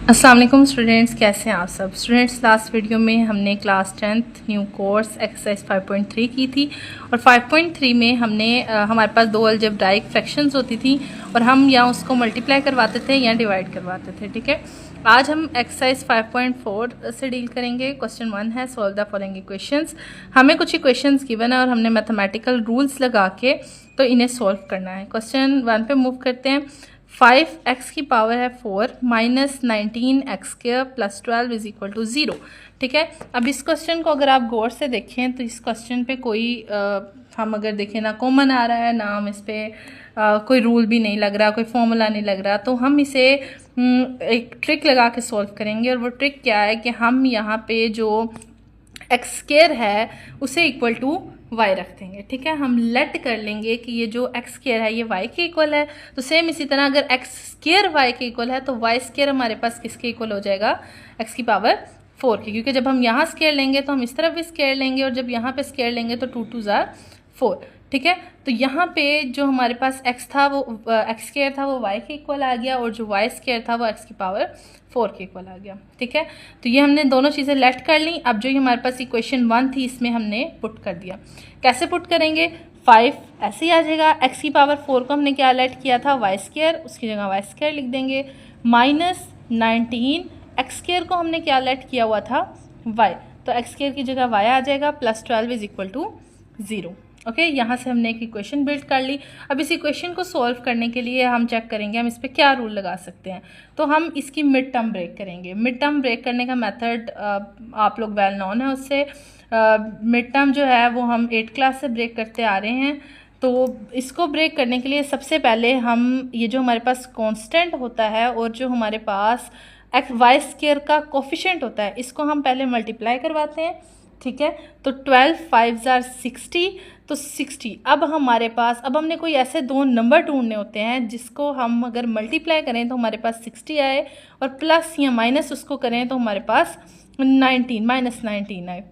अस्सलाम वालेकुम स्टूडेंट्स, कैसे हैं आप सब स्टूडेंट्स। लास्ट वीडियो में हमने class 10th new course exercise 5.3 की थी और 5.3 में हमने हमारे पास दो अलजेब्राइक फ्रैक्शंस होती थी और हम या उसको मल्टीप्लाई करवाते थे या डिवाइड करवाते थे। ठीक है, आज हम एक्सरसाइज 5.4 से डील करेंगे। क्वेश्चन 1 है सॉल्व द फॉलोइंग इक्वेशंस। हमें कुछ इक्वेशंस गिवन है और हमने मैथमेटिकल रूल्स लगा के तो इन्हें सॉल्व करना है। क्वेश्चन 1 पे मूव करते हैं। 5x की पावर है 4 minus 19x² plus 12 is equal to 0। ठीक है, अब इस क्वेश्चन को अगर आप गौर से देखें तो इस क्वेश्चन पे कोई हम अगर देखें ना कॉमन आ रहा है ना हम इस पर कोई रूल भी नहीं लग रहा, कोई फॉर्मूला नहीं लग रहा, तो हम इसे एक ट्रिक लगा के सॉल्व करेंगे। और वो ट्रिक क्या है कि हम यहाँ पे जो x² है उसे इक्वल टू y रख देंगे। ठीक है, हम लेट कर लेंगे कि ये जो x² है ये y के इक्वल है, तो सेम इसी तरह अगर x² y के इक्वल है तो y² हमारे पास किसके इक्वल हो जाएगा, x की पावर 4 की, क्योंकि जब हम यहाँ स्क्वायर लेंगे तो हम इस तरफ भी स्क्वायर लेंगे और जब यहाँ पे स्क्वायर लेंगे तो 2 2 ज़ार 4। ठीक है, तो यहाँ पे जो हमारे पास x था वो x² था वो y के इक्वल आ गया और जो y² था वो x की पावर 4 के इक्वल आ गया। ठीक है, तो ये हमने दोनों चीज़ें लेट कर ली। अब जो हमारे पास इक्वेशन 1 थी इसमें हमने पुट कर दिया। कैसे पुट करेंगे, 5 ऐसे ही आ जाएगा। x की पावर 4 को हमने क्या लेट किया था, y², उसकी जगह y² लिख देंगे। माइनस 19x² को हमने क्या लेट किया हुआ था, y, तो x² की जगह y आ जाएगा plus 12 is equal to 0। Okay, यहाँ से हमने एक इक्वेशन बिल्ड कर ली। अब इस इक्वेशन को सॉल्व करने के लिए हम चेक करेंगे हम इस पर क्या रूल लगा सकते हैं। तो हम इसकी मिड टर्म ब्रेक करेंगे। मिड टर्म ब्रेक करने का मेथड आप लोग वेल नोन है उससे। मिड टर्म जो है वो हम 8th क्लास से ब्रेक करते आ रहे हैं। तो इसको ब्रेक करने के लिए सबसे पहले हम ये जो हमारे पास कांस्टेंट होता है और जो हमारे पास y² का कोफिशिएंट होता है इसको हम पहले मल्टीप्लाई करवाते हैं। ठीक है, तो 12 5 ज़ार 60, तो 60। अब हमारे पास अब हमने कोई ऐसे दो नंबर ढूंढने होते हैं जिसको हम अगर मल्टीप्लाई करें तो हमारे पास 60 आए और प्लस या माइनस उसको करें तो हमारे पास 19 माइनस 19 आए।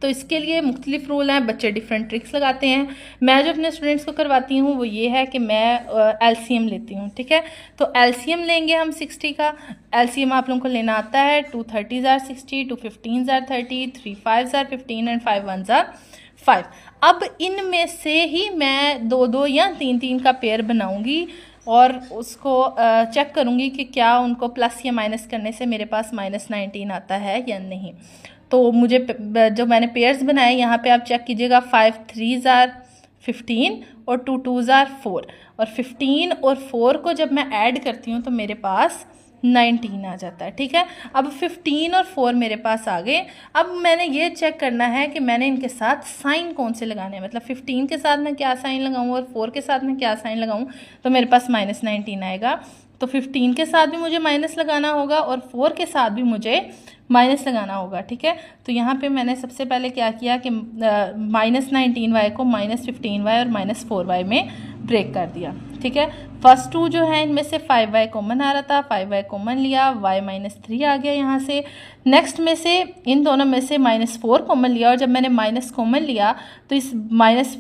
तो इसके लिए मुख्तलिफ रूल हैं, बच्चे डिफरेंट ट्रिक्स लगाते हैं। मैं जो अपने स्टूडेंट्स को करवाती हूँ वो ये है कि मैं एलसीएम लेती हूँ। ठीक है, तो एलसीएम लेंगे हम 60 का। एलसीएम आप लोगों को लेना आता है 2 30 ज़ार 60, 2 15 ज़ार 30, 3 5 ज़ार 15 एंड 5 1 ज़ार 5। अब इनमें से ही मैं 2 2 या 3 3 का पेयर बनाऊंगी और उसको चेक करूंगी कि क्या उनको प्लस या माइनस करने से मेरे पास माइनस 19 आता है या नहीं। तो मुझे जो मैंने पेयर्स बनाए यहाँ पे आप चेक कीजिएगा, 5 3 ज़ार 15 और 2 2 ज़ार 4, और 15 और 4 को जब मैं ऐड करती हूँ तो मेरे पास 19 आ जाता है। ठीक है, अब 15 और 4 मेरे पास आ गए। अब मैंने ये चेक करना है कि मैंने इनके साथ साइन कौन से लगाने हैं, मतलब 15 के साथ मैं क्या साइन लगाऊं और 4 के साथ मैं क्या साइन लगाऊं, तो मेरे पास माइनस 19 आएगा। तो 15 के साथ भी मुझे माइनस लगाना होगा और 4 के साथ भी मुझे माइनस लगाना होगा। ठीक है, तो यहाँ पे मैंने सबसे पहले क्या किया कि माइनस 19y को माइनस 15y और माइनस 4y में ब्रेक कर दिया। ठीक है, फर्स्ट 2 जो है इनमें से 5y कॉमन आ रहा था, 5y कॉमन लिया, y माइनस 3 आ गया यहाँ से। नेक्स्ट में से इन दोनों में से माइनस 4 कॉमन लिया और जब मैंने माइनस कॉमन लिया तो इस माइनस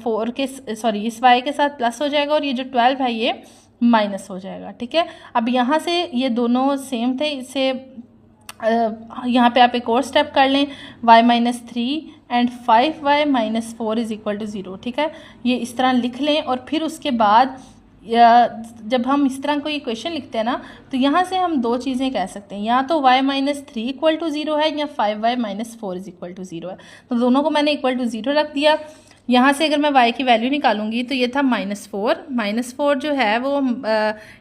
4 के इस y के साथ प्लस हो जाएगा और ये जो 12 है ये माइनस हो जाएगा। ठीक है, अब यहाँ से ये दोनों सेम थे, इससे यहाँ पे आप एक और स्टेप कर लें, y minus 3 and 5y minus 4 is equal to 0। ठीक है, ये इस तरह लिख लें और फिर उसके बाद जब हम इस तरह कोई इक्वेशन लिखते हैं ना तो यहाँ से हम दो चीज़ें कह सकते हैं, या तो y माइनस 3 इक्वल टू 0 है या 5y minus 4 is equal to 0 है। तो दोनों को मैंने इक्वल टू 0 रख दिया। यहाँ से अगर मैं y की वैल्यू निकालूंगी तो ये था माइनस 4 जो है वो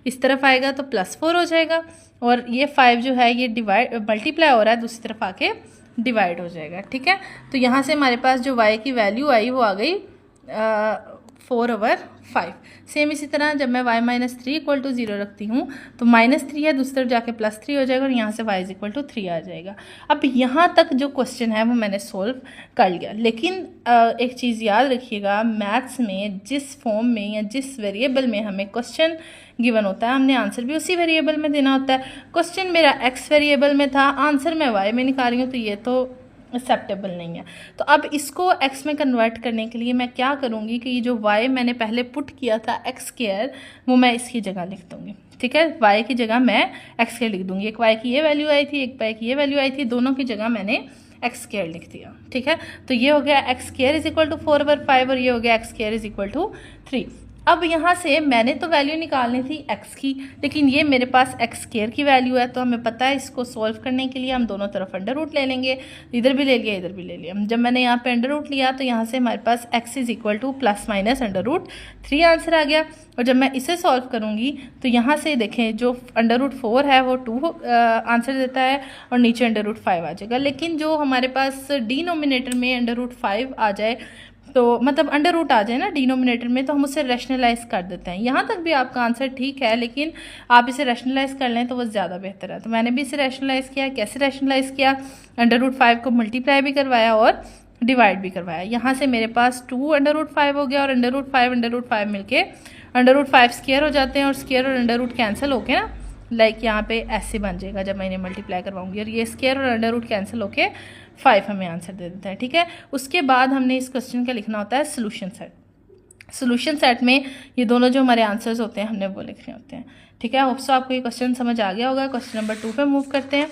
इस तरफ आएगा तो प्लस 4 हो जाएगा और ये 5 जो है ये मल्टीप्लाई हो रहा है दूसरी तरफ आके डिवाइड हो जाएगा। ठीक है, तो यहाँ से हमारे पास जो y की वैल्यू आई वो आ गई 4/5। सेम इसी तरह जब मैं y माइनस 3 इक्वल टू 0 रखती हूँ तो माइनस 3 है दूसरी तरफ जाके प्लस 3 हो जाएगा और यहाँ से y इज इक्वल टू 3 आ जाएगा। अब यहाँ तक जो क्वेश्चन है वो मैंने सोल्व कर लिया, लेकिन एक चीज़ याद रखिएगा, मैथ्स में जिस फॉर्म में या जिस वेरिएबल में हमें क्वेश्चन गिवन होता है हमने आंसर भी उसी वेरिएबल में देना होता है। क्वेश्चन मेरा x वेरिएबल में था, आंसर मैं y में निकाल रही हूँ, तो ये तो एक्सेप्टेबल नहीं है। तो अब इसको x में कन्वर्ट करने के लिए मैं क्या करूँगी कि ये जो y मैंने पहले पुट किया था x² वो मैं इसकी जगह लिख दूँगी, ठीक है। y की जगह मैं x² लिख दूँगी। एक y की ये वैल्यू आई थी, एक y की ये वैल्यू आई थी, दोनों की जगह मैंने x² लिख दिया, ठीक है। तो ये हो गया x² इज इक्वल टू 4/5 और ये हो गया x² इज इक्वल टू 3। अब यहाँ से मैंने तो वैल्यू निकालनी थी x की, लेकिन ये मेरे पास x² की वैल्यू है, तो हमें पता है इसको सॉल्व करने के लिए हम दोनों तरफ अंडर रूट ले लेंगे। इधर भी ले लिया, इधर भी ले लिया। जब मैंने यहाँ पे अंडर रूट लिया तो यहाँ से हमारे पास x is equal to ±√3 answer आ गया। और जब मैं इसे सॉल्व करूँगी तो यहाँ से देखें जो √4 है वो 2 आंसर देता है और नीचे √5 आ जाएगा। लेकिन जो हमारे पास डिनोमिनेटर में √5 आ जाए, तो मतलब अंडर रूट आ जाए ना डिनोमिनेटर में, तो हम उसे रैशनलाइज कर देते हैं। यहाँ तक भी आपका आंसर ठीक है, लेकिन आप इसे रैशनलाइज कर लें तो वो ज़्यादा बेहतर है। तो मैंने भी इसे रैशनलाइज किया। कैसे रैशनलाइज किया? √5 को मल्टीप्लाई भी करवाया और डिवाइड भी करवाया। यहाँ से मेरे पास 2 √5 हो गया और √5 मिलके √5² हो जाते हैं और स्क्वायर और अंडर रूट कैंसिल होके ना लाइक यहाँ पे ऐसे बन जाएगा जब मैं इन्हें मल्टीप्लाई करवाऊंगी, और ये स्क्वायर और अंडर रूट कैंसिल होके 5 हमें आंसर दे देता है, ठीक है। उसके बाद हमने इस क्वेश्चन का लिखना होता है सोल्यूशन सेट। सोल्यूशन सेट में ये दोनों जो हमारे आंसर्स होते हैं हमने वो लिखने होते हैं, ठीक है। होप सो आपको ये क्वेश्चन समझ आ गया होगा। क्वेश्चन नंबर 2 पे मूव करते हैं।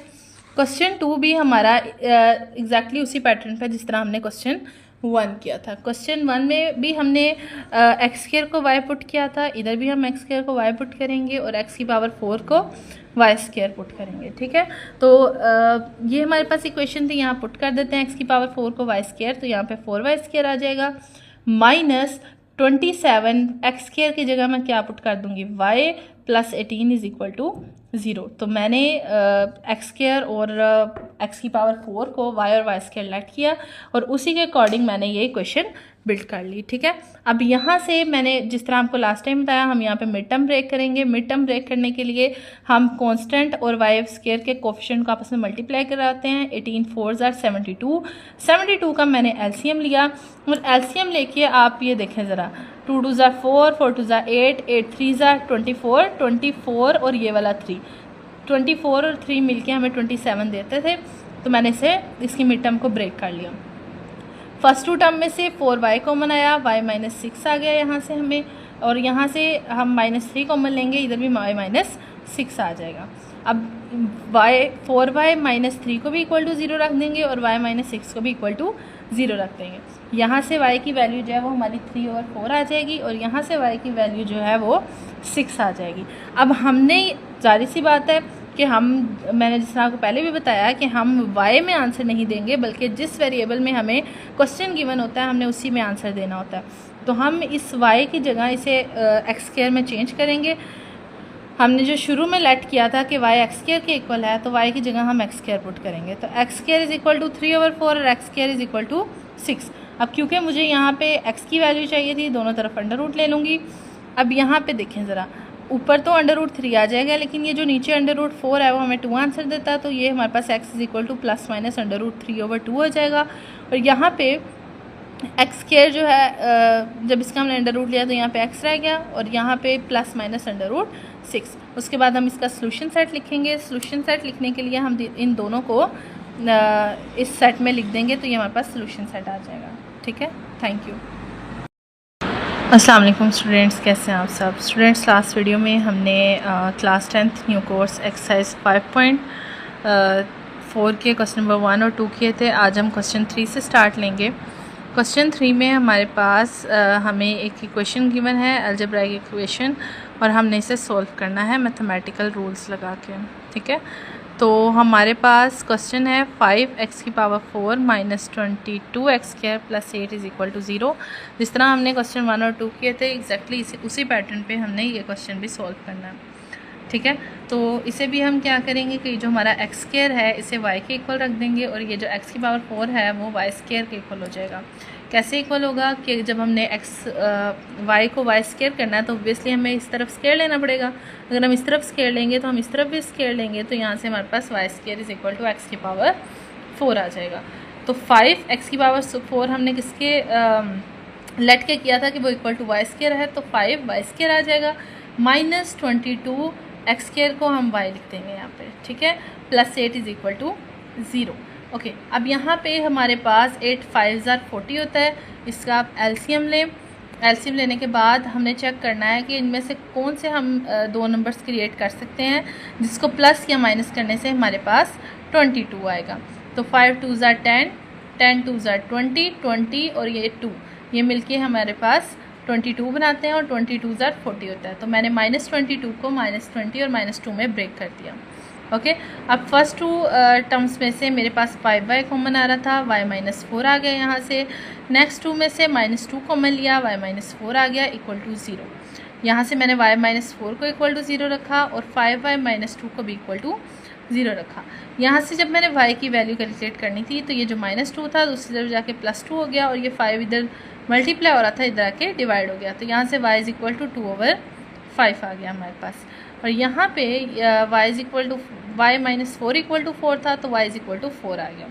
क्वेश्चन 2 भी हमारा एग्जैक्टली उसी पैटर्न पर जिस तरह हमने क्वेश्चन 1 किया था। क्वेश्चन 1 में भी हमने x² को y पुट किया था, इधर भी हम x² को y पुट करेंगे और x⁴ को y² पुट करेंगे, ठीक है। तो ये हमारे पास इक्वेशन थी, यहाँ पुट कर देते हैं x⁴ को y², तो यहाँ पे 4y² आ जाएगा -27 x² की जगह मैं क्या पुट कर दूंगी y + 18 इज इक्वल टू 0। तो मैंने x² और x⁴ को y और y² लेट किया और उसी के अकॉर्डिंग मैंने ये इक्वेशन बिल्ड कर ली, ठीक है। अब यहाँ से मैंने जिस तरह आपको लास्ट टाइम बताया, हम यहाँ पे मिड टर्म ब्रेक करेंगे। मिड टर्म ब्रेक करने के लिए हम कांस्टेंट और y² के कोफिशिएंट को आपस में मल्टीप्लाई कराते हैं। 18 4 = 72 का मैंने एलसीएम लिया और एलसीएम लेके आप ये देखें ज़रा, 2 2 = 4 4 2 = 8 8 3 = 24 और ये वाला 3, 24 और 3 मिलके हमें 27 देते थे। तो मैंने इसकी मिड टर्म को ब्रेक कर लिया। फर्स्ट 2 टर्म में से 4y कॉमन आया, y -6 आ गया यहाँ से हमें, और यहाँ से हम -3 कॉमन लेंगे, इधर भी y -6 आ जाएगा। अब 4y -3 को भी इक्वल टू 0 रख देंगे और y -6 को भी इक्वल टू 0 रख देंगे। यहाँ से y की वैल्यू जो है वो हमारी 3 और 4 आ जाएगी और यहाँ से y की वैल्यू जो है वो 6 आ जाएगी। अब हमने जाहिर सी बात है कि मैंने जिस तरह आपको पहले भी बताया कि हम y में आंसर नहीं देंगे, बल्कि जिस वेरिएबल में हमें क्वेश्चन गिवन होता है हमने उसी में आंसर देना होता है। तो हम इस y की जगह इसे x² में चेंज करेंगे। हमने जो शुरू में लेट किया था कि y x² के इक्वल है, तो y की जगह हम x² पुट करेंगे। तो x² इज इक्वल टू 3/4 और x² इज इक्वल टू 6। अब क्योंकि मुझे यहाँ पे x की वैल्यू चाहिए थी, दोनों तरफ अंडर रूट ले लूँगी। अब यहाँ पे देखें ज़रा, ऊपर तो √3 आ जाएगा, लेकिन ये जो नीचे √4 है वो हमें 2 आंसर देता है। तो ये हमारे पास x इज इक्वल टू ±√3/2 हो जाएगा। और यहाँ पे x² जो है जब इसका हमने अंडर रूट लिया तो यहाँ पे x रह गया और यहाँ पे ±√6। उसके बाद हम इसका सोल्यूशन सेट लिखेंगे। सोल्यूशन सेट लिखने के लिए हम इन दोनों को इस सेट में लिख देंगे, तो ये हमारे पास सोल्यूशन सेट आ जाएगा, ठीक है। Thank you. अस्सलाम वालेकुम स्टूडेंट्स, कैसे हैं आप सब स्टूडेंट्स। लास्ट वीडियो में हमने class 10th new course exercise 5.4 के क्वेश्चन नंबर 1 और 2 किए थे। आज हम क्वेश्चन 3 से स्टार्ट लेंगे। क्वेश्चन 3 में हमारे पास हमें एक इक्वेशन गिवन है, अलजेब्राइक इक्वेशन, और हमने इसे सॉल्व करना है मैथमेटिकल रूल्स लगा के, ठीक है। तो हमारे पास क्वेश्चन है 5x⁴ -22x² + 8 is equal to 0। जिस तरह हमने क्वेश्चन 1 और 2 किए थे एग्जैक्टली उसी पैटर्न पे हमने ये क्वेश्चन भी सॉल्व करना है, ठीक है। तो इसे भी हम क्या करेंगे कि जो हमारा x² है इसे y के इक्वल रख देंगे और ये जो x⁴ है वो y² के इक्वल हो जाएगा। कैसे इक्वल होगा कि जब हमने y को y² करना है तो ऑब्वियसली हमें इस तरफ स्क्वायर लेना पड़ेगा। अगर हम इस तरफ स्क्वायर लेंगे तो हम इस तरफ भी स्क्वायर लेंगे, तो यहाँ से हमारे पास y² is equal to x⁴ आ जाएगा। तो 5x⁴ हमने किसके लेट के किया था कि वो इक्वल टू y² है, तो 5y² आ जाएगा। -22x² को हम y लिख देंगे यहाँ पे, ठीक है, +8 इज इक्वल टू 0। ओके, अब यहाँ पे हमारे पास 8 5 40 होता है। इसका आप एलसीएम लें। एलसीएम लेने के बाद हमने चेक करना है कि इनमें से कौन से हम दो नंबर्स क्रिएट कर सकते हैं जिसको प्लस या माइनस करने से हमारे पास 22 आएगा। तो 5 2 10, 10 2 20, 20 और ये 2, ये मिलके हमारे पास 22 बनाते हैं और 22 40 होता है। तो मैंने -22 को -20 और -2 में ब्रेक कर दिया। ओके, अब फर्स्ट टू टर्म्स में से मेरे पास 5y कॉमन आ रहा था, y-4 आ गया यहाँ से। नेक्स्ट टू में से -2 कॉमन लिया, y-4 आ गया इक्वल टू 0। यहाँ से मैंने y-4 को इक्वल टू 0 रखा और 5y-2 को भी इक्वल टू 0 रखा। यहाँ से जब मैंने y की वैल्यू कैलकुलेट करनी थी तो ये जो -2 था दूसरी तरफ जाके +2 हो गया और ये 5 इधर मल्टीप्लाई हो रहा था, इधर आके डिवाइड हो गया। तो यहाँ से y इक्वल टू 2/5 आ गया हमारे पास। और यहाँ पे y-4 इक्वल टू 4 था तो y इक्वल टू 4 आ गया।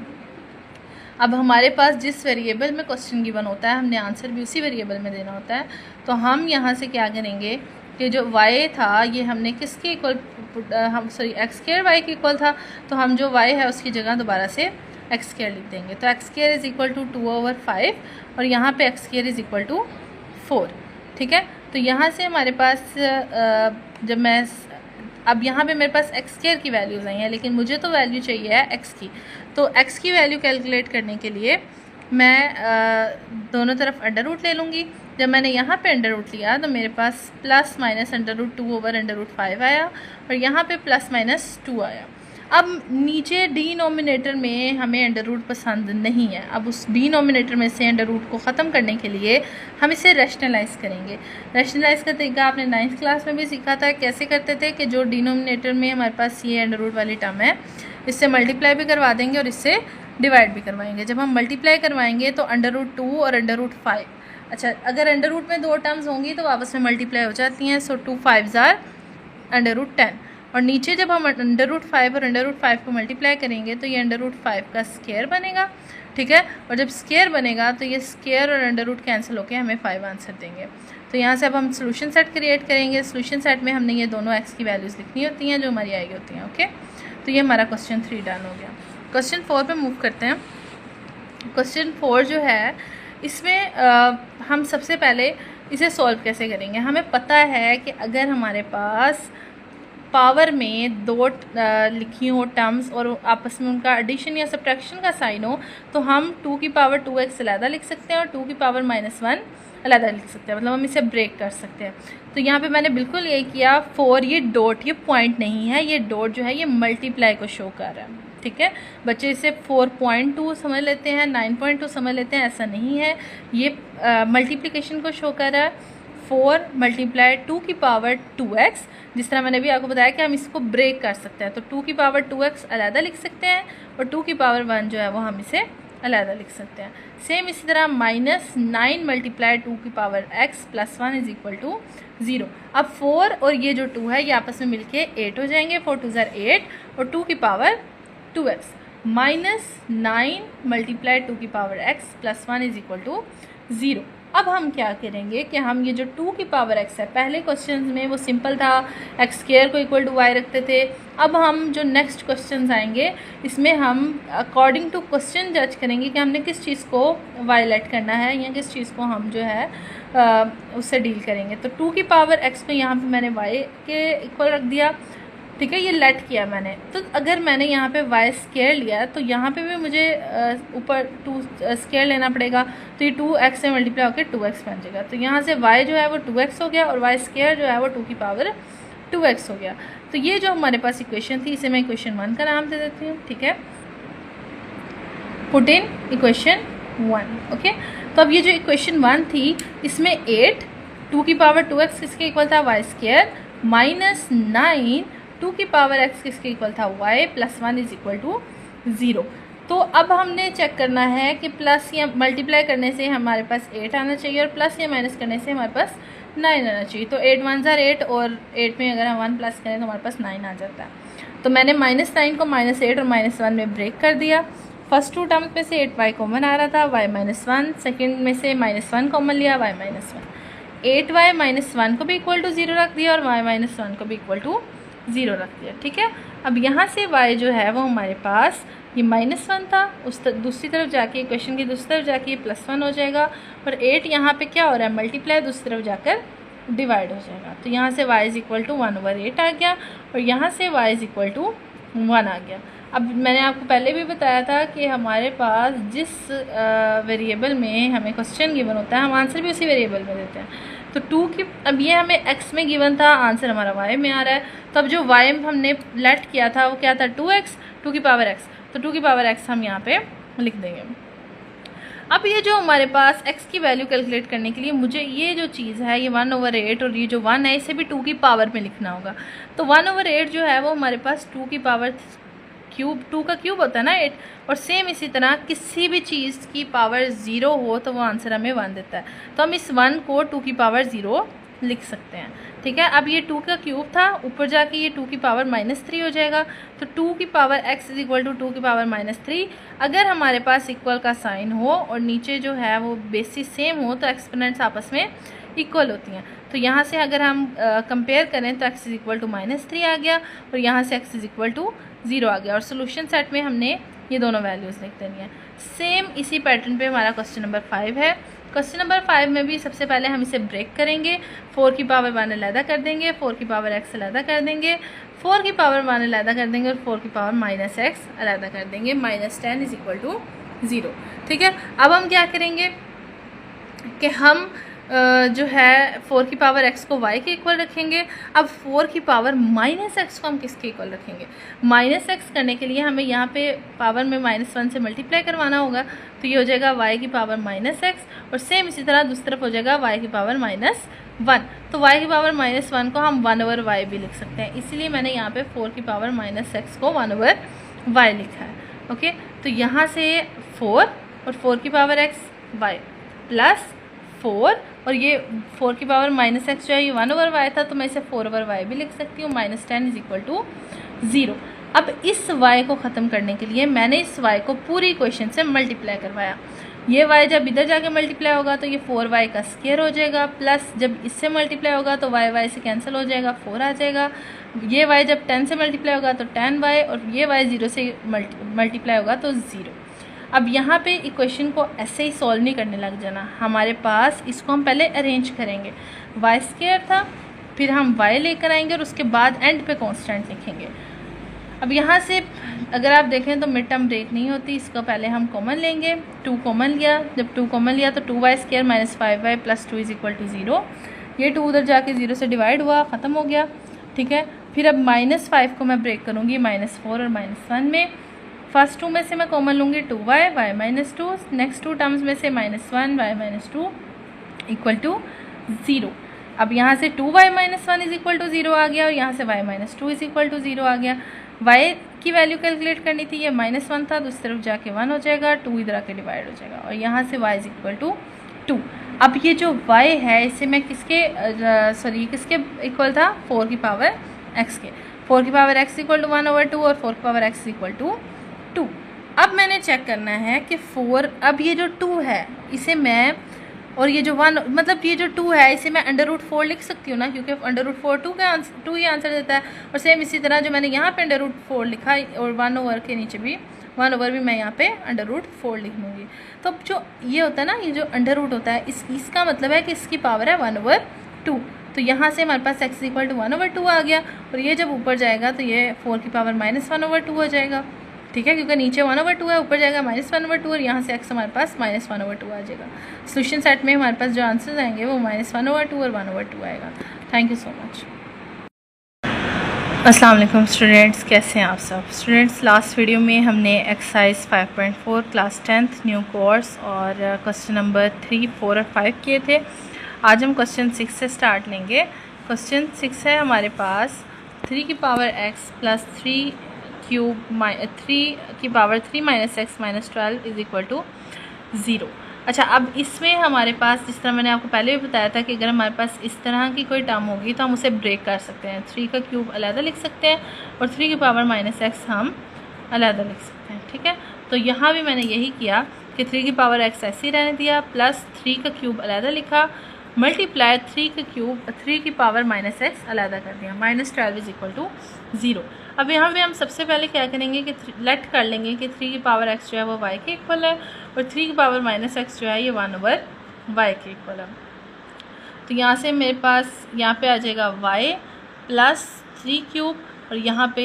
अब हमारे पास जिस वेरिएबल में क्वेश्चन गिवन होता है हमने आंसर भी उसी वेरिएबल में देना होता है। तो हम यहाँ से क्या करेंगे कि जो y था ये हमने किसके इक्वल x² y के इक्वल था, तो हम जो y है उसकी जगह दोबारा से x² लिख देंगे। तो x² इज़ इक्वल टू 2/5 और यहाँ पे x² इज़ इक्वल टू 4। ठीक है, तो यहाँ से हमारे पास जब मैं अब यहाँ पे मेरे पास x² की वैल्यूज़ आई हैं, लेकिन मुझे तो वैल्यू चाहिए है x की। तो x की वैल्यू कैलकुलेट करने के लिए मैं दोनों तरफ अंडर रूट ले लूँगी। जब मैंने यहाँ पे अंडर रूट लिया तो मेरे पास ±√2/√5 आया और यहाँ पे ±2 आया। अब नीचे डिनोमिनेटर में हमें अंडर रूट पसंद नहीं है। अब उस डिनोमिनेटर में से अंडर रूट को ख़त्म करने के लिए हम इसे रैशनलाइज़ करेंगे। रैशनलाइज़ का तरीका आपने 9th क्लास में भी सीखा था। कैसे करते थे कि जो डिनोमिनेटर में हमारे पास ये अंडर रूट वाली टर्म है इससे मल्टीप्लाई भी करवा देंगे और इससे डिवाइड भी करवाएंगे। जब हम मल्टीप्लाई करवाएंगे तो अंडर रूट 2 और अंडर रूट 5, अच्छा अगर अंडर रूट में दो टर्म्स होंगी तो आपस में मल्टीप्लाई हो जाती हैं। सो 2 5s अंडर रूट 10 और नीचे जब हम अंडर रूट 5 और अंडर रूट 5 को मल्टीप्लाई करेंगे तो ये अंडर रूट 5 का स्क्वायर बनेगा। ठीक है, और जब स्क्वायर बनेगा तो ये स्क्वायर और अंडर रूट कैंसिल होकर हमें 5 आंसर देंगे। तो यहाँ से अब हम सोल्यूशन सेट क्रिएट करेंगे। सोल्यूशन सेट में हमने ये दोनों x की वैल्यूज़ लिखनी होती हैं जो हमारी आई होती हैं। ओके, तो ये हमारा क्वेश्चन 3 डन हो गया। क्वेश्चन 4 पे मूव करते हैं। क्वेश्चन 4 जो है इसमें हम सबसे पहले इसे सॉल्व कैसे करेंगे। हमें पता है कि अगर हमारे पास पावर में दो लिखी हो टर्म्स और आपस में उनका एडिशन या सब्ट्रैक्शन का साइन हो तो हम 2 की पावर 2x अलहदा लिख सकते हैं और 2 की पावर -1 अलहदा लिख सकते हैं। मतलब हम इसे ब्रेक कर सकते हैं। तो यहाँ पे मैंने बिल्कुल यही किया। 4 ये डॉट, ये पॉइंट नहीं है, ये डॉट जो है ये मल्टीप्लाई को शो कर रहा है। ठीक है, बच्चे इसे 4.2 समझ लेते हैं, 9.2 समझ लेते हैं, ऐसा नहीं है। ये मल्टीप्लिकेशन को शो कर रहा है। 4 × 2 की पावर 2x, जिस तरह मैंने भी आपको बताया कि हम इसको ब्रेक कर सकते हैं। तो 2 की पावर 2x अलहदा लिख सकते हैं और 2 की पावर 1 जो है वो हम इसे अलहदा लिख सकते हैं। सेम इसी तरह -9 × 2 की power x + 1 is equal to 0। अब 4 और ये जो 2 है ये आपस में मिलके 8 हो जाएंगे। 4 2 8 और 2 की पावर 2x -9 × 2 की power x + 1 is equal to 0। अब हम क्या करेंगे कि हम ये जो 2 की पावर x है, पहले क्वेश्चन में वो सिंपल था, x² को इक्वल टू y रखते थे। अब हम जो नेक्स्ट क्वेश्चंस आएंगे इसमें हम अकॉर्डिंग टू क्वेश्चन जज करेंगे कि हमने किस चीज़ को वायलेट करना है या किस चीज़ को हम जो है उससे डील करेंगे। तो 2 की पावर x को यहाँ पे मैंने y के इक्वल रख दिया। ठीक है, ये लेट किया मैंने। तो अगर मैंने यहाँ पे y² लिया तो यहाँ पे भी मुझे ऊपर 2² लेना पड़ेगा। तो ये 2x से मल्टीप्लाई होकर 2x बन जाएगा। तो यहाँ से y जो है वो 2x हो गया और y² जो है वो 2 की पावर 2x हो गया। तो ये जो हमारे पास इक्वेशन थी इसे मैं इक्वेशन 1 का नाम दे देती हूँ। ठीक है, पुट इन इक्वेशन 1। ओके, तो अब ये जो इक्वेशन 1 थी इसमें 8 2 की पावर 2x किसके इक्वल था, y² -9 2 की पावर x किसके इक्वल था, y + 1 इज़ इक्वल टू 0। तो अब हमने चेक करना है कि प्लस या मल्टीप्लाई करने से हमारे पास 8 आना चाहिए और प्लस या माइनस करने से हमारे पास 9 आना चाहिए। तो 8 1 8 और 8 में अगर हम 1 प्लस करें तो हमारे पास 9 आ जाता है। तो मैंने -9 को -8 और -1 में ब्रेक कर दिया। फर्स्ट 2 टर्म्स में से 8y कॉमन आ रहा था, y -1, सेकेंड में से -1 कॉमन लिया, y -1। 8y -1 को भी इक्वल टू 0 रख दिया और y -1 को भी इक्वल टू 0 रख दिया। ठीक है, अब यहाँ से y जो है वो हमारे पास ये -1 था, दूसरी तरफ जाके इक्वेशन की दूसरी तरफ जाके ये +1 हो जाएगा, और 8 यहाँ पे क्या हो रहा है, मल्टीप्लाई दूसरी तरफ जाकर डिवाइड हो जाएगा। तो यहाँ से y = 1/8 आ गया, और यहाँ से y = 1 आ गया। अब मैंने आपको पहले भी बताया था कि हमारे पास जिस वेरिएबल में हमें क्वेश्चन गिवन होता है, हम आंसर भी उसी वेरिएबल में देते हैं। तो 2 की, अब ये हमें x में गिवन था, आंसर हमारा y में आ रहा है। तो अब जो y हमने लेट किया था वो क्या था, 2x, 2 की पावर x, तो 2 की पावर x हम यहाँ पे लिख देंगे। अब ये जो हमारे पास x की वैल्यू कैलकुलेट करने के लिए मुझे ये जो चीज़ है ये 1/8 और ये जो 1 है इसे भी 2 की पावर में लिखना होगा। तो 1/8 जो है वो हमारे पास 2 की पावर क्यूब, 2 का क्यूब होता है ना 8, और सेम इसी तरह किसी भी चीज़ की पावर 0 हो तो वो आंसर हमें 1 देता है। तो हम इस 1 को 2 की पावर 0 लिख सकते हैं। ठीक है, अब ये 2 का क्यूब था, ऊपर जाके ये 2 की पावर -3 हो जाएगा। तो 2 की पावर x = 2 की पावर -3। अगर हमारे पास इक्वल का साइन हो और नीचे जो है वो बेसिस सेम हो तो एक्सपोनेंट्स आपस में इक्वल होती हैं। तो यहाँ से अगर हम कंपेयर करें तो x = -3 आ गया, और यहाँ से x = 0 आ गया, और सोल्यूशन सेट में हमने ये दोनों वैल्यूज़ लिख देनी है। सेम इसी पैटर्न पे हमारा क्वेश्चन नंबर 5 है। क्वेश्चन नंबर 5 में भी सबसे पहले हम इसे ब्रेक करेंगे, 4 की पावर 1 अलहदा कर देंगे, 4 की पावर x अलहदा कर देंगे, 4 की पावर 1 अलहदा कर देंगे, और 4 की पावर -x अलहदा कर देंगे, -10 = 0। ठीक है, अब हम क्या करेंगे कि हम जो है 4 की पावर x को y के इक्वल रखेंगे। अब 4 की पावर -x को हम किसके इक्वल रखेंगे, -x करने के लिए हमें यहाँ पे पावर में -1 से मल्टीप्लाई करवाना होगा। तो ये हो जाएगा y की पावर -x, और सेम इसी तरह दूसरी तरफ हो जाएगा y की पावर -1। तो y की पावर -1 को हम 1/y भी लिख सकते हैं, इसीलिए मैंने यहाँ पे 4 की पावर -x को 1/y लिखा है। ओके, तो यहाँ से 4 और 4 की पावर x y प्लस 4, और ये 4 की पावर -x जो है ये 1/y था, तो मैं इसे 4/y भी लिख सकती हूँ, -10 = 0। अब इस y को ख़त्म करने के लिए मैंने इस y को पूरी इक्वेशन से मल्टीप्लाई करवाया। ये y जब इधर जाके मल्टीप्लाई होगा तो ये 4y का स्क्वायर हो जाएगा, प्लस जब इससे मल्टीप्लाई होगा तो y से कैंसिल हो जाएगा, 4 आ जाएगा। ये y जब 10 से मल्टीप्लाई होगा तो 10y, और ये y 0 से मल्टीप्लाई होगा तो 0। अब यहाँ पे इक्वेशन को ऐसे ही सॉल्व नहीं करने लग जाना, हमारे पास इसको हम पहले अरेंज करेंगे। y² था, फिर हम y लेकर आएंगे, और उसके बाद एंड पे कांस्टेंट लिखेंगे। अब यहाँ से अगर आप देखें तो मिड टर्म ब्रेक नहीं होती, इसको पहले हम कॉमन लेंगे। 2 कॉमन लिया, जब 2 कॉमन लिया तो 2y² - 5y + 2 = 0। ये 2 उधर जाके 0 से डिवाइड हुआ, ख़त्म हो गया। ठीक है, फिर अब -5 को मैं ब्रेक करूँगी -4 और -1 में। फर्स्ट 2 में से मैं कॉमन लूँगी 2y, y - 2, नेक्स्ट 2 टर्म्स में से -1, y - 2 = 0। अब यहाँ से 2y - 1 = 0 आ गया, और यहाँ से y - 2 = 0 आ गया। y की वैल्यू कैलकुलेट करनी थी, ये -1 था, दूसरी तरफ जाके 1 हो जाएगा, 2 इधर आके डिवाइड हो जाएगा, और यहाँ से y = 2। अब ये जो y है इसे मैं किसके इक्वल था, 4 की पावर x के। 4 की पावर x = 1/2 और 4 की पावर x = 2। अब मैंने चेक करना है कि 4, अब ये जो 2 है इसे मैं, और ये जो 1, मतलब ये जो 2 है इसे मैं √4 लिख सकती हूँ ना, क्योंकि √4 2 ही आंसर देता है। और सेम इसी तरह जो मैंने यहाँ पे √4 लिखा, और 1/, के नीचे भी 1/, भी मैं यहाँ पे √4 लिख लूँगी। तो अब जो ये होता है ना, ये जो √ होता है, इसका मतलब है कि इसकी पावर है 1/2। तो यहाँ से हमारे पास x = 1/2 आ गया, और ये जब ऊपर जाएगा तो ये 4 की पावर -1/2 हो जाएगा। ठीक है, क्योंकि नीचे 1/2 है, ऊपर जाएगा -1/2, और यहाँ से x हमारे पास -1/2 आ जाएगा। सोल्यूशन सेट में हमारे पास जो आंसर्स आएंगे वो -1/2 और 1/2 आएगा। Thank you so much. अस्सलाम वालेकुम स्टूडेंट्स, कैसे हैं आप सब। स्टूडेंट्स, लास्ट वीडियो में हमने exercise 5.4 class 10th new course और क्वेश्चन नंबर 3, 4 और 5 किए थे। आज हम क्वेश्चन 6 से स्टार्ट लेंगे। क्वेश्चन 6 है हमारे पास 3 की पावर x + 3 की पावर 3 - x - 12 = 0। अच्छा, अब इसमें हमारे पास, जिस तरह मैंने आपको पहले भी बताया था कि अगर हमारे पास इस तरह की कोई टर्म होगी तो हम उसे ब्रेक कर सकते हैं। 3 का क्यूब अलहदा लिख सकते हैं, और 3 की पावर -x हम अलहदा लिख सकते हैं। ठीक है, तो यहाँ भी मैंने यही किया कि 3 की पावर x ऐसे ही रहने दिया, प्लस 3 का क्यूब अलहदा लिखा, मल्टीप्लाई 3 का क्यूब 3 की पावर माइनस एक्स अलहदा कर दिया, -12 इज इक्वल टू 0। अब यहाँ पे हम सबसे पहले क्या करेंगे कि लेट कर लेंगे कि 3 की पावर एक्स जो है वो y के इक्वल है और 3 की पावर माइनस एक्स जो है ये 1/y के इक्वल है। तो यहाँ से मेरे पास यहाँ पे आ जाएगा y प्लस 3 क्यूब और यहाँ पे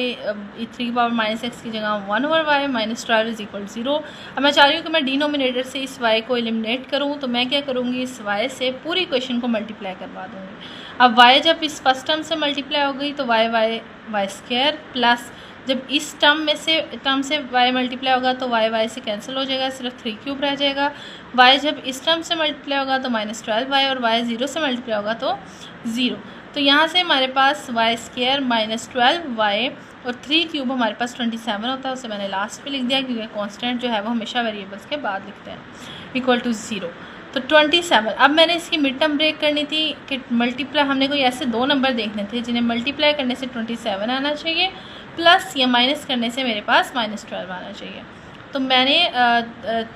3 की पावर माइनस एक्स की जगह 1/y -12 इज इक्वल 0। अब मैं चाह रही हूँ कि मैं डिनोमिनेटर से इस y को एलिमिनेट करूँ, तो मैं क्या करूँगी, इस y से पूरी इक्वेशन को मल्टीप्लाई करवा दूँगी। अब y जब इस फर्स्ट टर्म से मल्टीप्लाई हो गई तो y स्क्वायर प्लस जब इस टर्म से y मल्टीप्लाई होगा तो y से कैंसिल हो जाएगा, सिर्फ 3 क्यूब रह जाएगा। y जब इस टर्म से मल्टीप्लाई होगा तो -12y और y 0 से मल्टीप्लाई होगा तो 0। तो यहाँ से हमारे पास y स्क्वायर -12y और 3 क्यूब हमारे पास 27 होता है, उसे मैंने लास्ट पे लिख दिया क्योंकि कांस्टेंट जो है वो हमेशा वेरिएबल्स के बाद लिखते हैं, इक्वल टू 0। तो 27। अब मैंने इसकी मिड टर्म ब्रेक करनी थी कि मल्टीप्लाई, हमने कोई ऐसे दो नंबर देखने थे जिन्हें मल्टीप्लाई करने से 27 आना चाहिए प्लस या माइनस करने से मेरे पास -12 आना चाहिए। तो मैंने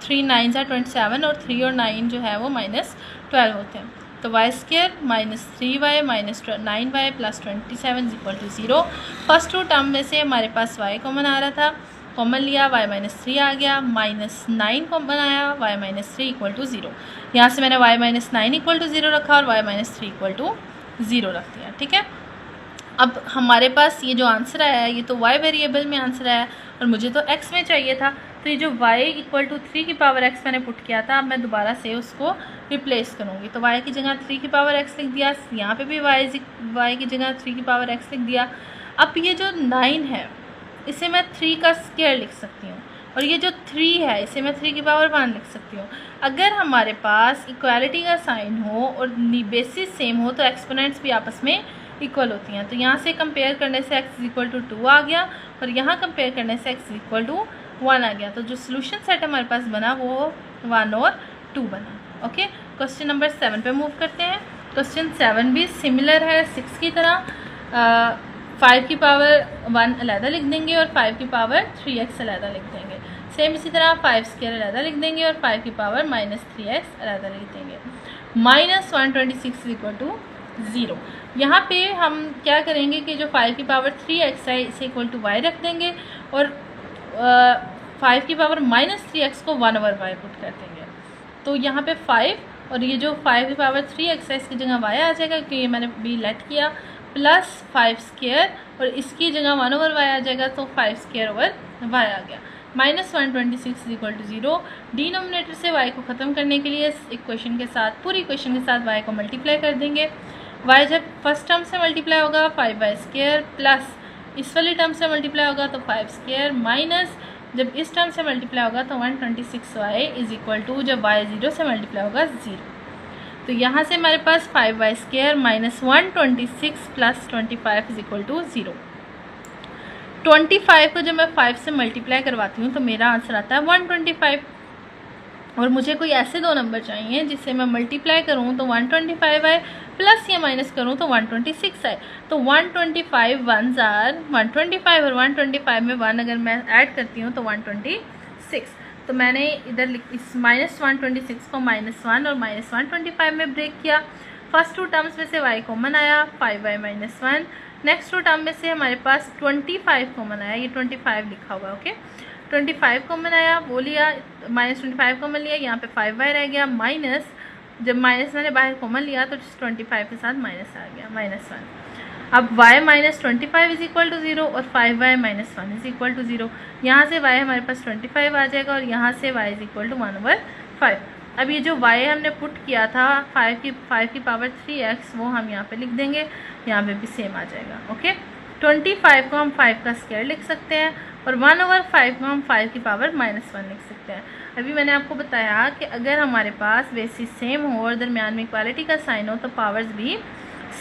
3 9 27 और 3 और 9 जो है वो -12 होते हैं। तो y square -3y -9y plus 27 equal to 0। First two term में से हमारे पास y कॉमन आ रहा था, कॉमन लिया y -3 आ गया, -9 कॉमन आया, y -3 इक्वल टू 0। यहाँ से मैंने y -9 इक्वल टू 0 रखा और y -3 इक्वल टू 0 रख दिया, ठीक है। अब हमारे पास ये जो आंसर आया है ये तो y वेरिएबल में आंसर आया और मुझे तो x में चाहिए था, तो ये जो y इक्वल टू 3 की पावर x मैंने पुट किया था, अब मैं दोबारा से उसको रिप्लेस करूँगी। तो y की जगह 3 की पावर x लिख दिया, यहाँ पे भी y की जगह 3 की पावर x लिख दिया। अब ये जो 9 है इसे मैं 3 का स्क्वायर लिख सकती हूँ और ये जो 3 है इसे मैं 3 की पावर 1 लिख सकती हूँ। अगर हमारे पास इक्वालिटी का साइन हो और बेसिस सेम हो तो एक्सपोनेंट्स भी आपस में इक्वल होती हैं। तो यहाँ से कंपेयर करने से x इक्वल टू 2 आ गया और यहाँ कंपेयर करने से x इक्वल टू 1 आ गया। तो जो सोल्यूशन सेट हमारे पास बना वो 1 और 2 बना। ओके, क्वेश्चन नंबर 7 पे मूव करते हैं। क्वेश्चन 7 भी सिमिलर है 6 की तरह। 5 की पावर 1 अलहदा लिख देंगे और 5 की पावर 3x अलहदा लिख देंगे। सेम इसी तरह 5 स्क्वायर अलहदा लिख देंगे और 5 की पावर -3x अलहदा लिख देंगे। -126 इक्वल टू 0। यहाँ पे हम क्या करेंगे कि जो 5 की पावर 3x है इसे इक्वल टू y रख देंगे और 5 की पावर -3x को 1/y पुट कर देंगे। तो यहाँ पे 5 और ये जो 5 की पावर 3x है इसकी जगह y आ जाएगा क्योंकि ये मैंने भी लेट किया, प्लस 5 स्क्वायर और इसकी जगह 1/y आ जाएगा तो 5 स्क्वायर ओवर y आ गया। -126 इक्वल टू 0। डिनोमिनेटर से y को ख़त्म करने के लिए इस इक्वेशन के साथ पूरी इक्वेशन के साथ y को मल्टीप्लाई कर देंगे। y जब फर्स्ट टर्म से मल्टीप्लाई होगा 5y स्क्वायर प्लस इस वाली टर्म से मल्टीप्लाई होगा तो 5 स्क्वायर माइनस जब इस टर्म से मल्टीप्लाई होगा तो 126y इज इक्वल टू जब y 0 से मल्टीप्लाई होगा 0। तो यहाँ से हमारे पास 5y square -126 plus 25 is equal to 0। 25 को जब मैं 5 से मल्टीप्लाई करवाती हूँ तो मेरा आंसर आता है 125 और मुझे कोई ऐसे दो नंबर चाहिए जिससे मैं मल्टीप्लाई करूँ तो 125 आए प्लस या माइनस करूँ तो 126 आए। तो 125 1s आर 125 और 125 में 1 अगर मैं ऐड करती हूँ तो 126। तो मैंने इधर इस -126 को -1 और -125 में ब्रेक किया। फर्स्ट टू टर्म्स में से y कॉमन आया 5y -1। नेक्स्ट टू टर्म में से हमारे पास 25 कॉमन आया, ये 25 लिखा हुआ है। ओके, 25 कॉमन आया वो लिया, -25 कॉमन लिया, यहाँ पे 5y रह गया माइनस जब माइनस मैंने बाहर कॉमन लिया तो 25 के साथ माइनस आ गया -1। अब y -25 इज इक्वल टू 0 और 5y -1 इज इक्वल टू 0। यहाँ से y हमारे पास 25 आ जाएगा और यहाँ से y इज इक्वल टू 1/5। अब ये जो y हमने पुट किया था 5 की पावर 3x वो हम यहाँ पे लिख देंगे, यहाँ पे भी सेम आ जाएगा। ओके, 25 को हम 5 का स्क्वायर लिख सकते हैं और 1/5 को हम 5 की पावर -1 लिख सकते हैं। अभी मैंने आपको बताया कि अगर हमारे पास बेसिस सेम हो और दरमियान में इक्वालिटी का साइन हो तो पावर्स भी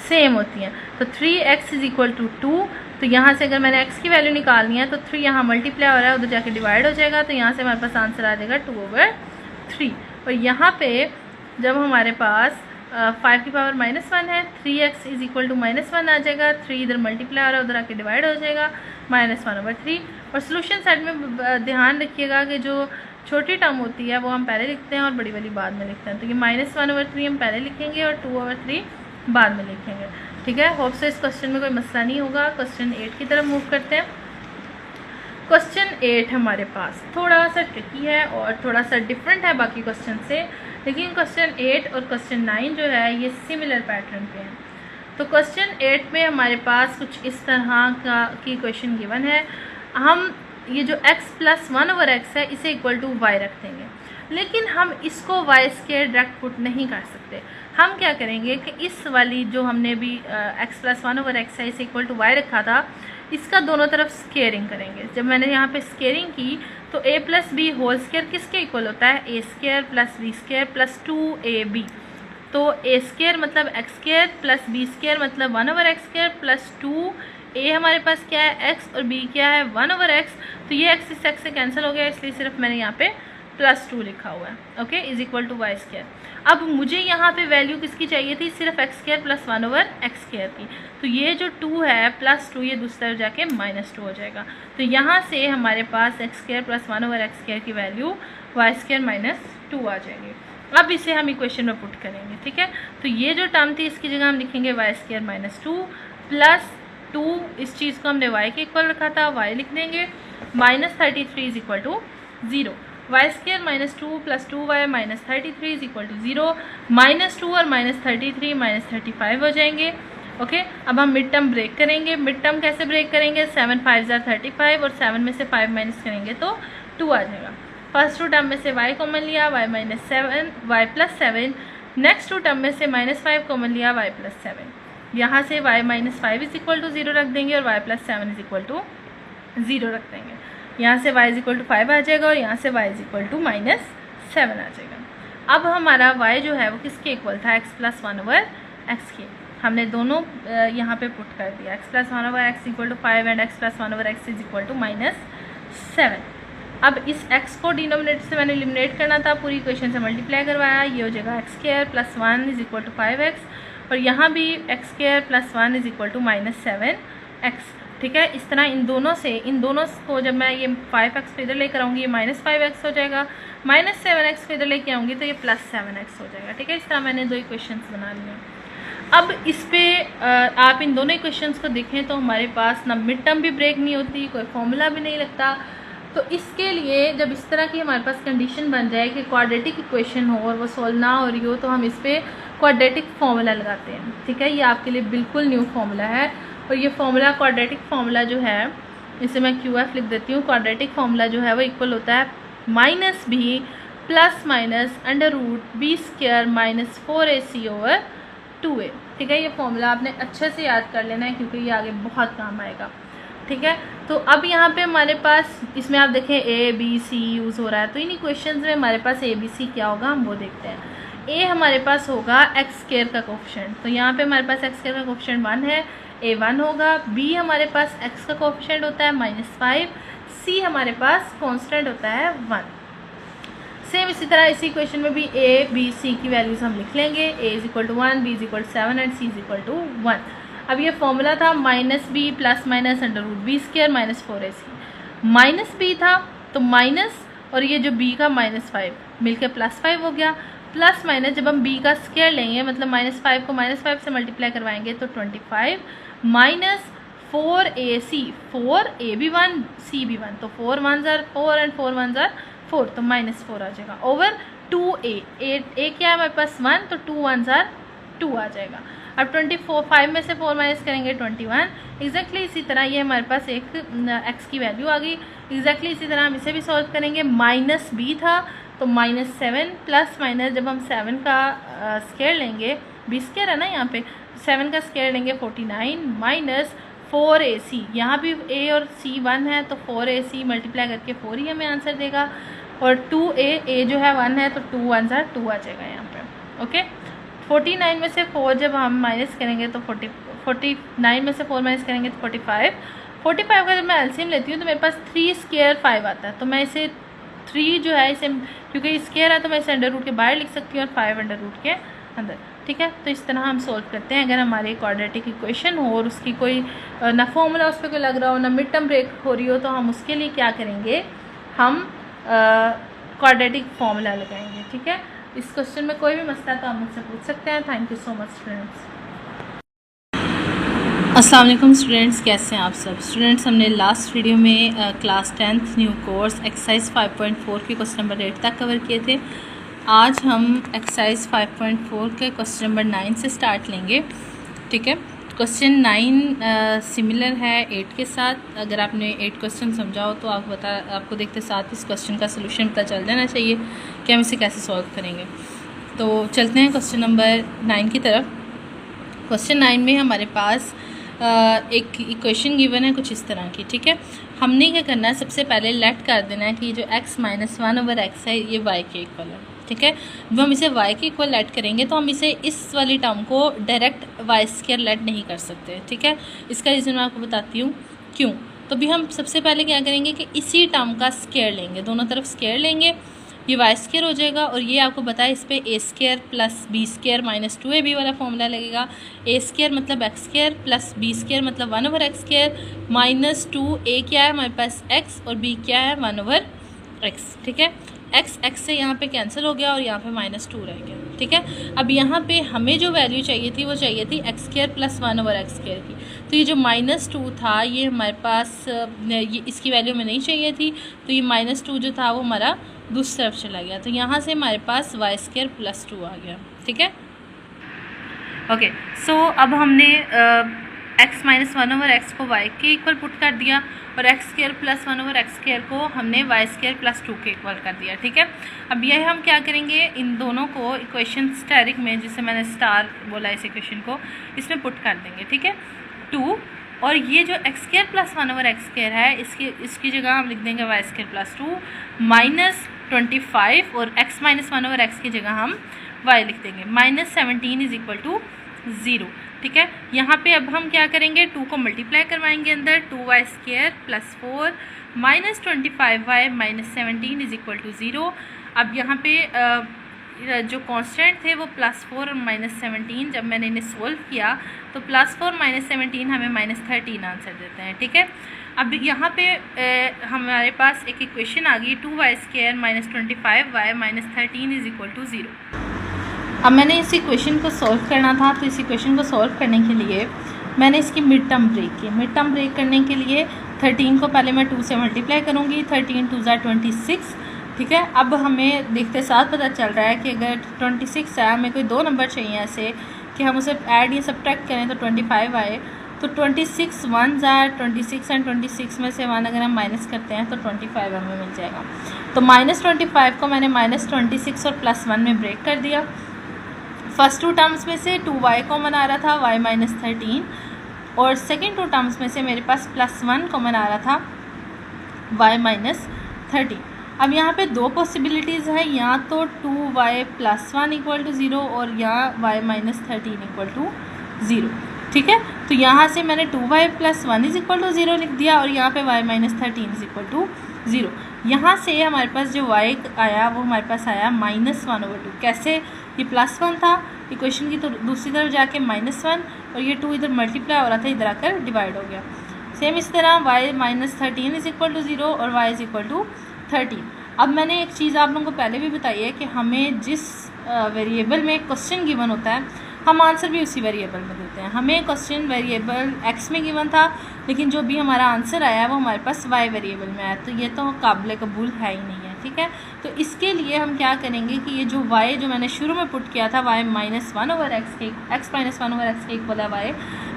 सेम होती हैं। तो 3x इज इक्वल टू 2। तो यहाँ से अगर मैंने x की वैल्यू निकालनी है तो 3 यहाँ मल्टीप्लाई हो रहा है उधर जाके डिवाइड हो जाएगा, तो यहाँ से हमारे पास आंसर आ जाएगा 2/3। और यहाँ पे जब हमारे पास 5 की पावर -1 है 3x इज इक्वल टू -1 आ जाएगा, 3 इधर मल्टीप्लाई हो रहा है उधर आके डिवाइड हो जाएगा -1/3। और सोल्यूशन साइड में ध्यान रखिएगा कि जो छोटी टर्म होती है वो हम पहले लिखते हैं और बड़ी वाली बाद में लिखते हैं। तो ये -1/3 हम पहले लिखेंगे और 2/3 बाद में लिखेंगे। ठीक है, होप से इस क्वेश्चन में कोई मसला नहीं होगा। क्वेश्चन 8 की तरफ मूव करते हैं। क्वेश्चन 8 हमारे पास थोड़ा सा ट्रिकी है और थोड़ा सा डिफरेंट है बाकी क्वेश्चन से, लेकिन क्वेश्चन 8 और क्वेश्चन 9 जो है ये सिमिलर पैटर्न पे हैं। तो क्वेश्चन 8 में हमारे पास कुछ इस तरह की क्वेश्चन गिवन है। हम ये जो x + 1/x है इसे इक्वल टू y रख देंगे, लेकिन हम इसको y² डायरेक्ट पुट नहीं कर सकते। हम क्या करेंगे कि इस वाली जो हमने भी x + 1/x है इसे इक्वल टू y रखा था, इसका दोनों तरफ स्केयरिंग करेंगे। जब मैंने यहाँ पे स्केयरिंग की तो a + b होल स्केयर किसके इक्वल होता है, a² + b² + 2ab। तो a² मतलब x² + b² मतलब 1/x² + 2a हमारे पास क्या है x और b क्या है 1/x। तो ये x इस x से कैंसिल हो गया, इसलिए सिर्फ मैंने यहाँ पे +2 लिखा हुआ है। Okay, = y²। अब मुझे यहाँ पे वैल्यू किसकी चाहिए थी, सिर्फ x² + 1/x² की। तो ये जो 2 है +2 ये दूसरी तरफ जाके -2 हो जाएगा। तो यहाँ से हमारे पास x² + 1/x² की वैल्यू y² - 2 आ जाएगी। अब इसे हम इक्वेशन में पुट करेंगे। ठीक है, तो ये जो टर्म थी इसकी जगह हम लिखेंगे y² - 2 + 2, इस चीज़ को हमने y के इक्वल रखा था, y लिख देंगे। -33 = 0। y² - 2 + 2y - 33 = 0। -2 और -33 -35 हो जाएंगे। ओके, अब हम मिड टर्म ब्रेक करेंगे। मिड टर्म कैसे ब्रेक करेंगे, 7 × 5 = 35 और 7 में से 5 माइनस करेंगे तो 2 आ जाएगा। फर्स्ट 2 टर्म में से y कॉमन लिया, y + 7। नेक्स्ट 2 टर्म में से -5 कॉमन लिया, y + 7। यहाँ से y - 5 = 0 रख देंगे और y + 7 = 0 रख देंगे। यहाँ से y = 5 आ जाएगा और यहाँ से y = -7 आ जाएगा। अब हमारा y जो है वो किसके इक्वल था, x + 1/x के। हमने दोनों यहाँ पे पुट कर दिया, x + 1/x = 5 and x + 1/x = -7। अब इस x को डिनोमिनेटर से मैंने एलिमिनेट करना था, पूरी इक्वेशन से मल्टीप्लाई करवाया, ये हो जाएगा x² + 1 = 5x और यहाँ भी x² + 1 = -7x। ठीक है, इस तरह इन दोनों को जब मैं ये 5x इधर लेकर आऊँगी ये -5x हो जाएगा, -7x को इधर लेके आऊँगी तो ये +7x हो जाएगा। ठीक है, इस तरह मैंने 2 इक्वेशंस बना लिए। अब इस पे आप इन दोनों इक्वेशंस को देखें तो हमारे पास ना मिड टर्म भी ब्रेक नहीं होती, कोई फॉर्मूला भी नहीं लगता। तो इसके लिए जब इस तरह की हमारे पास कंडीशन बन जाए कि क्वाड्रेटिक इक्वेशन हो और वो सॉल्व ना हो रही हो तो हम इस पर क्वाड्रेटिक फार्मूला लगाते हैं। ठीक है, ये आपके लिए बिल्कुल न्यू फार्मूला है और ये फार्मूला क्वाड्रेटिक फार्मूला जो है इसे मैं QF लिख देती हूँ। क्वाड्रेटिक फार्मूला जो है वो इक्वल होता है -b + √b² - 4ac/2a। ठीक है, ये फार्मूला आपने अच्छे से याद कर लेना है क्योंकि ये आगे बहुत काम आएगा। ठीक है, तो अब यहाँ पे हमारे पास इसमें आप देखें a b c यूज़ हो रहा है, तो इन इक्वेशंस में हमारे पास a b c क्या होगा हम वो देखते हैं। a हमारे पास होगा x² का कोफिशिएंट, तो यहाँ पे हमारे पास x² का कोफिशिएंट 1 है, a 1 होगा। b हमारे पास x का कोफिशिएंट होता है -5, c हमारे पास कांस्टेंट होता है 1। सेम इसी तरह इसी इक्वेशन में भी a b c की वैल्यूज़ हम लिख लेंगे, a = 1, b = 7 एंड c = 1। अब ये फॉर्मूला था -b + √b² - 4ac। -b था तो माइनस और ये जो b का -5 मिलकर +5 हो गया, प्लस माइनस जब हम b का स्क्वायर लेंगे मतलब -5 को -5 से मल्टीप्लाई करवाएंगे तो 25 -4ac, 4a भी 1 c भी 1, तो 4 1s are 4 and 4 1s are 4, तो -4 आ जाएगा ओवर 2a। a क्या है हमारे पास 1, तो 2 1s are 2 आ जाएगा। अब 5 में से 4 माइनस करेंगे 21। एग्जैक्टली इसी तरह ये हमारे पास एक x की वैल्यू आ गई। एग्जैक्टली इसी तरह हम इसे भी सॉल्व करेंगे। -b था तो -7 प्लस माइनस जब हम 7 का स्क्वायर लेंगे, b स्क्वायर है ना यहाँ पे, 7 का स्क्वायर लेंगे 49 -4ac। यहाँ भी a और c 1 है तो 4ac मल्टीप्लाई करके 4 ही हमें आंसर देगा, और 2a जो है 1 है तो 2 1s are 2 आ जाएगा यहाँ पे। ओके, 49 में से 4 जब हम माइनस करेंगे तो 49 में से 4 माइनस करेंगे तो 45 का जब मैं एलसीएम लेती हूँ तो मेरे पास 3 स्क्वायर 5 आता है, तो मैं इसे 3 जो है इसे क्योंकि स्क्वायर है तो मैं इसे अंडर रूट के बाहर लिख सकती हूँ और 5 अंडर रूट के अंदर। ठीक है, तो इस तरह हम सोल्व करते हैं। अगर हमारी क्वाड्रेटिक इक्वेशन हो और उसकी कोई ना फॉर्मूला उस पर कोई लग रहा हो ना मिड टर्म ब्रेक हो रही हो तो हम उसके लिए क्या करेंगे, हम क्वाड्रेटिक फॉर्मूला लगाएंगे। ठीक है, इस क्वेश्चन में कोई भी मसला तो आप मुझसे पूछ सकते हैं। Thank you so much students. अस्सलाम वालेकुम स्टूडेंट्स, कैसे हैं आप सब। स्टूडेंट्स, हमने लास्ट वीडियो में class 10th new course exercise 5.4 के क्वेश्चन नंबर 8 तक कवर किए थे। आज हम एक्सरसाइज 5.4 के क्वेश्चन नंबर 9 से स्टार्ट लेंगे। ठीक है, क्वेश्चन 9 सिमिलर है 8 के साथ। अगर आपने 8 क्वेश्चन समझा हो तो आपको देखते साथ इस क्वेश्चन का सोल्यूशन पता चल जाना चाहिए कि हम इसे कैसे सॉल्व करेंगे। तो चलते हैं क्वेश्चन नंबर 9 की तरफ। क्वेश्चन 9 में हमारे पास एक इक्वेशन गिवन है कुछ इस तरह की। ठीक है, हमने क्या करना है, सबसे पहले लेट कर देना है कि जो x - 1/x है ये y के इक्वल है। ठीक है, जब हम इसे y के इक्वल लेट करेंगे तो हम इसे इस वाली टर्म को डायरेक्ट y² लेट नहीं कर सकते। ठीक है, इसका रीज़न मैं आपको बताती हूँ क्यों। तो भी हम सबसे पहले क्या करेंगे कि इसी टर्म का स्क्वायर लेंगे, दोनों तरफ स्क्वायर लेंगे, ये y² हो जाएगा। और ये आपको पता है इस पर a² + b² - 2ab वाला फॉर्मूला लगेगा। a² मतलब x² + b² मतलब 1/x² - 2a क्या है हमारे पास x और b क्या है 1/x। ठीक है, x से यहाँ पे कैंसिल हो गया और यहाँ पे -2 रह गया। ठीक है, अब यहाँ पे हमें जो वैल्यू चाहिए थी वो चाहिए थी x² + 1/x² की। तो ये जो -2 था ये हमारे पास ये इसकी वैल्यू में नहीं चाहिए थी, तो ये -2 जो था वो हमारा दूसरी तरफ चला गया। तो यहाँ से हमारे पास y² + 2 आ गया। ठीक है, ओके। सो अब हमने x - 1/x को y के इक्वल पुट कर दिया और x² + 1/x² को हमने y² + 2 के इक्वल कर दिया। ठीक है, अब यह हम क्या करेंगे, इन दोनों को इक्वेशन स्टेरिक में, जिसे मैंने स्टार बोला इस इक्वेशन को, इसमें पुट कर देंगे। ठीक है, 2 और ये जो x² + 1/x² है इसकी जगह हम लिख देंगे y² + 2 -25 और x - 1/x की जगह हम y लिख देंगे -17 = 0। ठीक है, यहाँ पे अब हम क्या करेंगे, 2 को मल्टीप्लाई करवाएंगे अंदर, 2y² + 4 -25y - 17 = 0। अब यहाँ पे जो कांस्टेंट थे वो +4 और -17, जब मैंने इन्हें सोल्व किया तो +4 - 17 हमें -13 आंसर देते हैं। ठीक है, अब यहाँ पे हमारे पास एक इक्वेशन आ गई 2y² - 25y - 13 = 0। अब मैंने इस इक्वेशन को सॉल्व करना था, तो इस इक्वेशन को सॉल्व करने के लिए मैंने इसकी मिड टर्म ब्रेक की। मिड टर्म ब्रेक करने के लिए 13 को पहले मैं 2 से मल्टीप्लाई करूँगी, 13 2 = 26। ठीक है, अब हमें देखते साथ पता चल रहा है कि अगर 26 है, हमें कोई 2 नंबर चाहिए ऐसे कि हम उसे ऐड या सब्ट्रैक्ट करें तो 25 आए। तो 26 1s are 26 एंड 26 में से 1 अगर हम माइनस करते हैं तो 25 हमें मिल जाएगा। तो -25 को मैंने -26 और +1 में ब्रेक कर दिया। फर्स्ट 2 टर्म्स में से 2y कॉमन आ रहा था, y - 13, और सेकेंड 2 टर्म्स में से मेरे पास +1 कॉमन आ रहा था, y - 13। अब यहाँ पे 2 पॉसिबिलिटीज़ है, या तो 2y + 1 = 0 और या y - 13 = 0। ठीक है, तो यहाँ से मैंने 2y + 1 = 0 लिख दिया और यहाँ पे y - 13 = 0। यहाँ से हमारे पास जो y आया वो हमारे पास आया -1/2। कैसे, ये +1 था इक्वेशन की, तो दूसरी तरफ जाके -1 और ये 2 इधर मल्टीप्लाई हो रहा था, इधर आकर डिवाइड हो गया। सेम इस तरह y - 13 = 0 और y = 13। अब मैंने एक चीज़ आप लोगों को पहले भी बताई है कि हमें जिस वेरिएबल में क्वेश्चन गिवन होता है हम आंसर भी उसी वेरिएबल में देते हैं। हमें क्वेश्चन वेरिएबल x में गिवन था, लेकिन जो भी हमारा आंसर आया वो हमारे पास y वेरिएबल में आया, तो ये तो काबिल कबूल है ही नहीं है। ठीक है, तो इसके लिए हम क्या करेंगे कि ये जो y जो मैंने शुरू में पुट किया था y - 1/x के x - 1/x के इक्वल है y,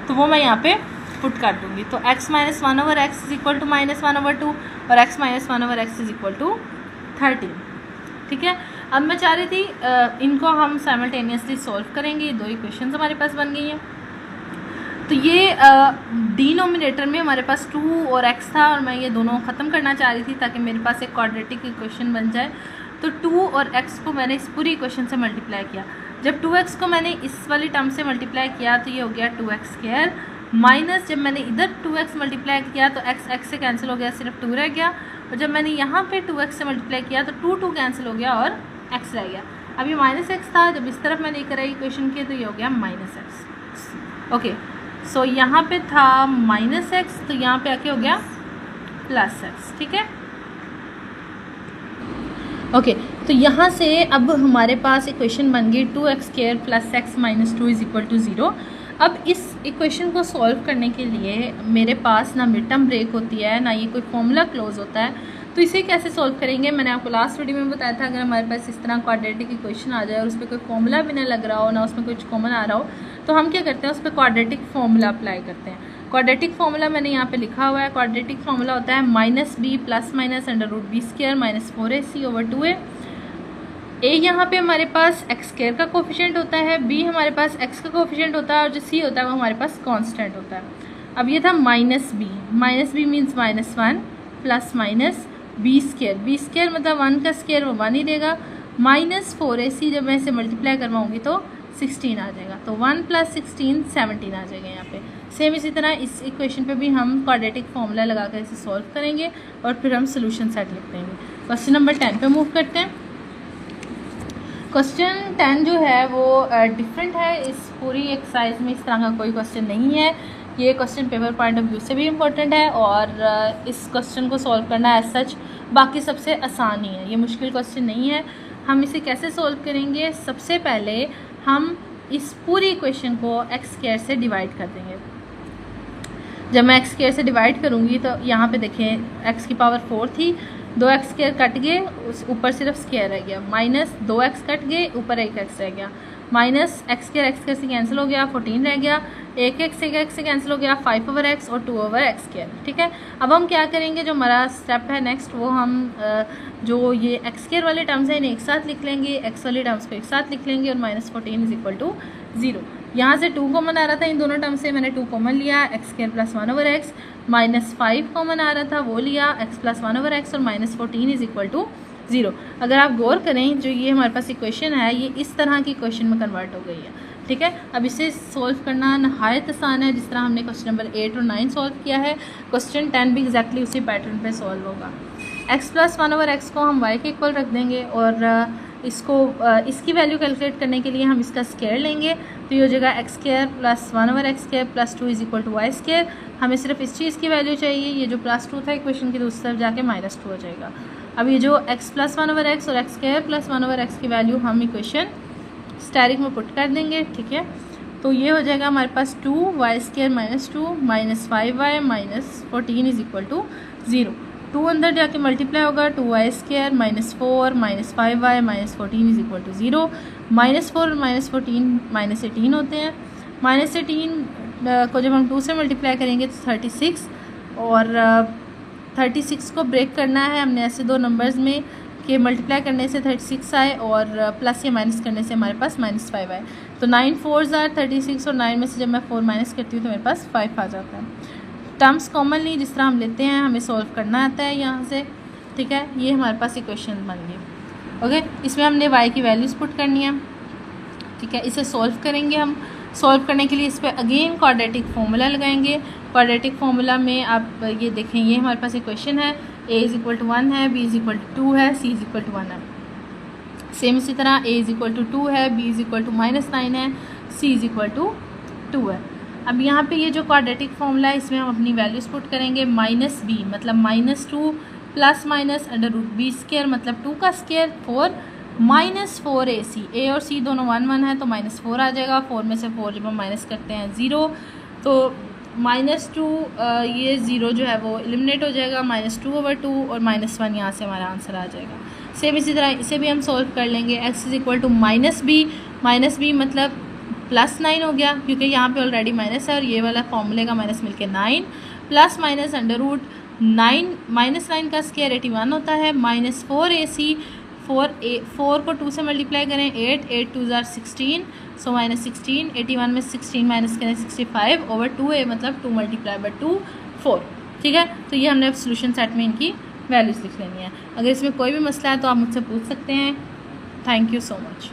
तो वो मैं यहाँ पे पुट कर दूँगी। तो x - 1/x = -1/2 और x - 1/x = 13। ठीक है, अब मैं चाह रही थी इनको हम साइमल्टेनियसली सॉल्व करेंगे। 2 इक्वेशंस हमारे पास बन गई हैं। तो ये डिनोमिनेटर में हमारे पास 2 और x था और मैं ये दोनों ख़त्म करना चाह रही थी ताकि मेरे पास एक क्वाड्रेटिक इक्वेशन बन जाए। तो 2 और x को मैंने इस पूरी इक्वेशन से मल्टीप्लाई किया। जब 2x को मैंने इस वाली टर्म से मल्टीप्लाई किया तो ये हो गया 2x² माइनस, जब मैंने इधर 2x मल्टीप्लाई किया तो x से कैंसिल हो गया, सिर्फ 2 रह गया। और जब मैंने यहाँ पे 2x से मल्टीप्लाई किया तो 2 कैंसिल हो गया और x रह गया। अब ये -x था, जब इस तरफ मैं लेकर आई इक्वेशन के तो ये हो गया -x। ओके, सो यहाँ पे था -x तो यहाँ पे आके हो गया +x। ठीक है, ओके तो यहाँ से अब हमारे पास इक्वेशन बन गई 2x² + x - 2 = 0। अब इस इक्वेशन को सॉल्व करने के लिए मेरे पास ना मिड टर्म ब्रेक होती है, ना ये कोई फॉर्मूला क्लोज होता है। तो इसे कैसे सॉल्व करेंगे, मैंने आपको लास्ट वीडियो में बताया था, अगर हमारे पास इस तरह क्वाड्रेटिक इक्वेशन आ जाए और उस पर कोई फॉर्मूला भी ना लग रहा हो, ना उसमें कुछ कॉमन आ रहा हो, तो हम क्या करते हैं, उस पर क्वाड्रेटिक फॉर्मूला अप्लाई करते हैं। क्वाड्रेटिक फॉर्मूला मैंने यहाँ पे लिखा हुआ है। क्वाड्रेटिक फॉर्मूला होता है -b + -√b² - 4ac/2a। ए यहाँ पे हमारे पास x² का कोफिशिएंट होता है, b हमारे पास x का कोफिशिएंट होता है, और जो c होता है वो हमारे पास कांस्टेंट होता है। अब ये था -b मीन्स -1 + -b², मतलब 1 का स्क्वायर वो 1 ही देगा, -4ac जब मैं इसे मल्टीप्लाई करवाऊँगी तो 16 आ जाएगा, तो 1 + 16 17 आ जाएगा यहाँ पे। सेम इसी तरह इस इक्वेशन पे भी हम क्वाड्रेटिक फॉर्मूला लगाकर इसे सॉल्व करेंगे और फिर हम सोल्यूशन सेट लिख देंगे। क्वेश्चन नंबर 10 पे मूव करते हैं। क्वेश्चन 10 जो है वो डिफरेंट है। इस पूरी एक्सरसाइज में इस तरह का कोई क्वेश्चन नहीं है। ये question paper point of view से भी इम्पोर्टेंट है, और इस क्वेश्चन को सॉल्व करना एज सच बाकी सबसे आसान ही है, ये मुश्किल क्वेश्चन नहीं है। हम इसे कैसे सॉल्व करेंगे, सबसे पहले हम इस पूरी इक्वेशन को x² से डिवाइड कर देंगे। जब मैं x² से डिवाइड करूँगी तो यहाँ पे देखें x की पावर 4 थी, 2x² कट गए, उस ऊपर सिर्फ स्क्वायर रह गया, -2x कट गए, ऊपर 1x रह गया, -x² से कैंसिल हो गया, 14 रह गया, 1x से कैंसिल हो गया, 5/x और 2/x²। ठीक है, अब हम क्या करेंगे, जो हमारा स्टेप है नेक्स्ट, वो हम जो ये x² वाले टर्म्स हैं इन्हें एक साथ लिख लेंगे, x वाले टर्म्स को एक साथ लिख लेंगे, और -14 = 0। यहाँ से 2 कॉमन आ रहा था इन दोनों टर्म से, मैंने 2 कॉमन लिया, x² + 1/x, -5 कॉमन आ रहा था वो लिया, x + 1/x, और -14 = 0। अगर आप गौर करें, जो ये हमारे पास इक्वेशन है ये इस तरह की इक्वेशन में कन्वर्ट हो गई है। ठीक है, अब इसे सॉल्व करना नहायत आसान है, जिस तरह हमने क्वेश्चन नंबर 8 और 9 सॉल्व किया है, क्वेश्चन 10 भी एग्जैक्टली उसी पैटर्न पे सॉल्व होगा। x + 1/x को हम y के इक्वल रख देंगे, और इसकी वैल्यू कैलकुलेट करने के लिए हम इसका स्क्वायर लेंगे, तो ये हो जाएगा x² + 1/x² + 2 = y²। हमें सिर्फ इस चीज़ की वैल्यू चाहिए, ये जो +2 था इक्वेशन की दूसरी तरफ जाके -2 हो जाएगा। अब ये जो x + 1/x और x² + 1/x की वैल्यू हम इक्वेशन स्टेरिक में पुट कर देंगे। ठीक है, तो ये हो जाएगा हमारे पास 2y² - 2 -5y - 14 = 0। 2 अंदर जाके मल्टीप्लाई होगा, 2y² - 4 -5y - 14 = 0। -4 और -14 -18 होते हैं। -18 को जब हम 2 से मल्टीप्लाई करेंगे तो 36, और 36 को ब्रेक करना है हमने ऐसे दो नंबर्स में कि मल्टीप्लाई करने से 36 आए, और प्लस या माइनस करने से हमारे पास -5 आए। तो 9 4s are 36, और 9 में से जब मैं 4 माइनस करती हूँ तो मेरे पास 5 आ जाता है। टर्म्स कॉमनली जिस तरह हम लेते हैं हमें सॉल्व करना आता है यहाँ से। ठीक है, ये हमारे पास इक्वेशन बन गई। ओके, इसमें हमने y की वैल्यूज़ पुट करनी है। ठीक है, इसे सॉल्व करेंगे हम। सॉल्व करने के लिए इस पर अगेन क्वाड्रेटिक फार्मूला लगाएंगे। क्वाड्रेटिक फार्मूला में आप ये देखें, ये हमारे पास इक्वेशन है, a = 1 है, b = 2 है, c = 1 है। सेम इसी तरह a = 2 है, b = -9 है, c = 2 है। अब यहाँ पे ये जो क्वाड्रेटिक फार्मूला है इसमें हम अपनी वैल्यूज़ पुट करेंगे। -b मतलब -2 ± √b² मतलब 2 का स्क्वायर, 4 -4ac, a और c दोनों 1 1 है तो -4 आ जाएगा। 4 में से 4 जब हम माइनस करते हैं 0, तो -2 ये 0 जो है वो एलिमिनेट हो जाएगा, -2/2 और -1 यहाँ से हमारा आंसर आ जाएगा। सेम इसी तरह इसे भी हम सॉल्व कर लेंगे। x = -b मतलब +9 हो गया, क्योंकि यहाँ पे ऑलरेडी माइनस है और ये वाला फॉर्मूले का माइनस मिलके 9, प्लस माइनस √9 -9 का स्क्वायर 81 होता है, -4ac, 4 को 2 से मल्टीप्लाई करें 8 2s are 16, सो -16, 81 में 16 माइनस करें 65/2a मतलब 2 × 2 4। ठीक है, तो ये हमने अब सोल्यूशन सेट में इनकी वैल्यूज़ लिख लेनी है। अगर इसमें कोई भी मसला है तो आप मुझसे पूछ सकते हैं। Thank you so much.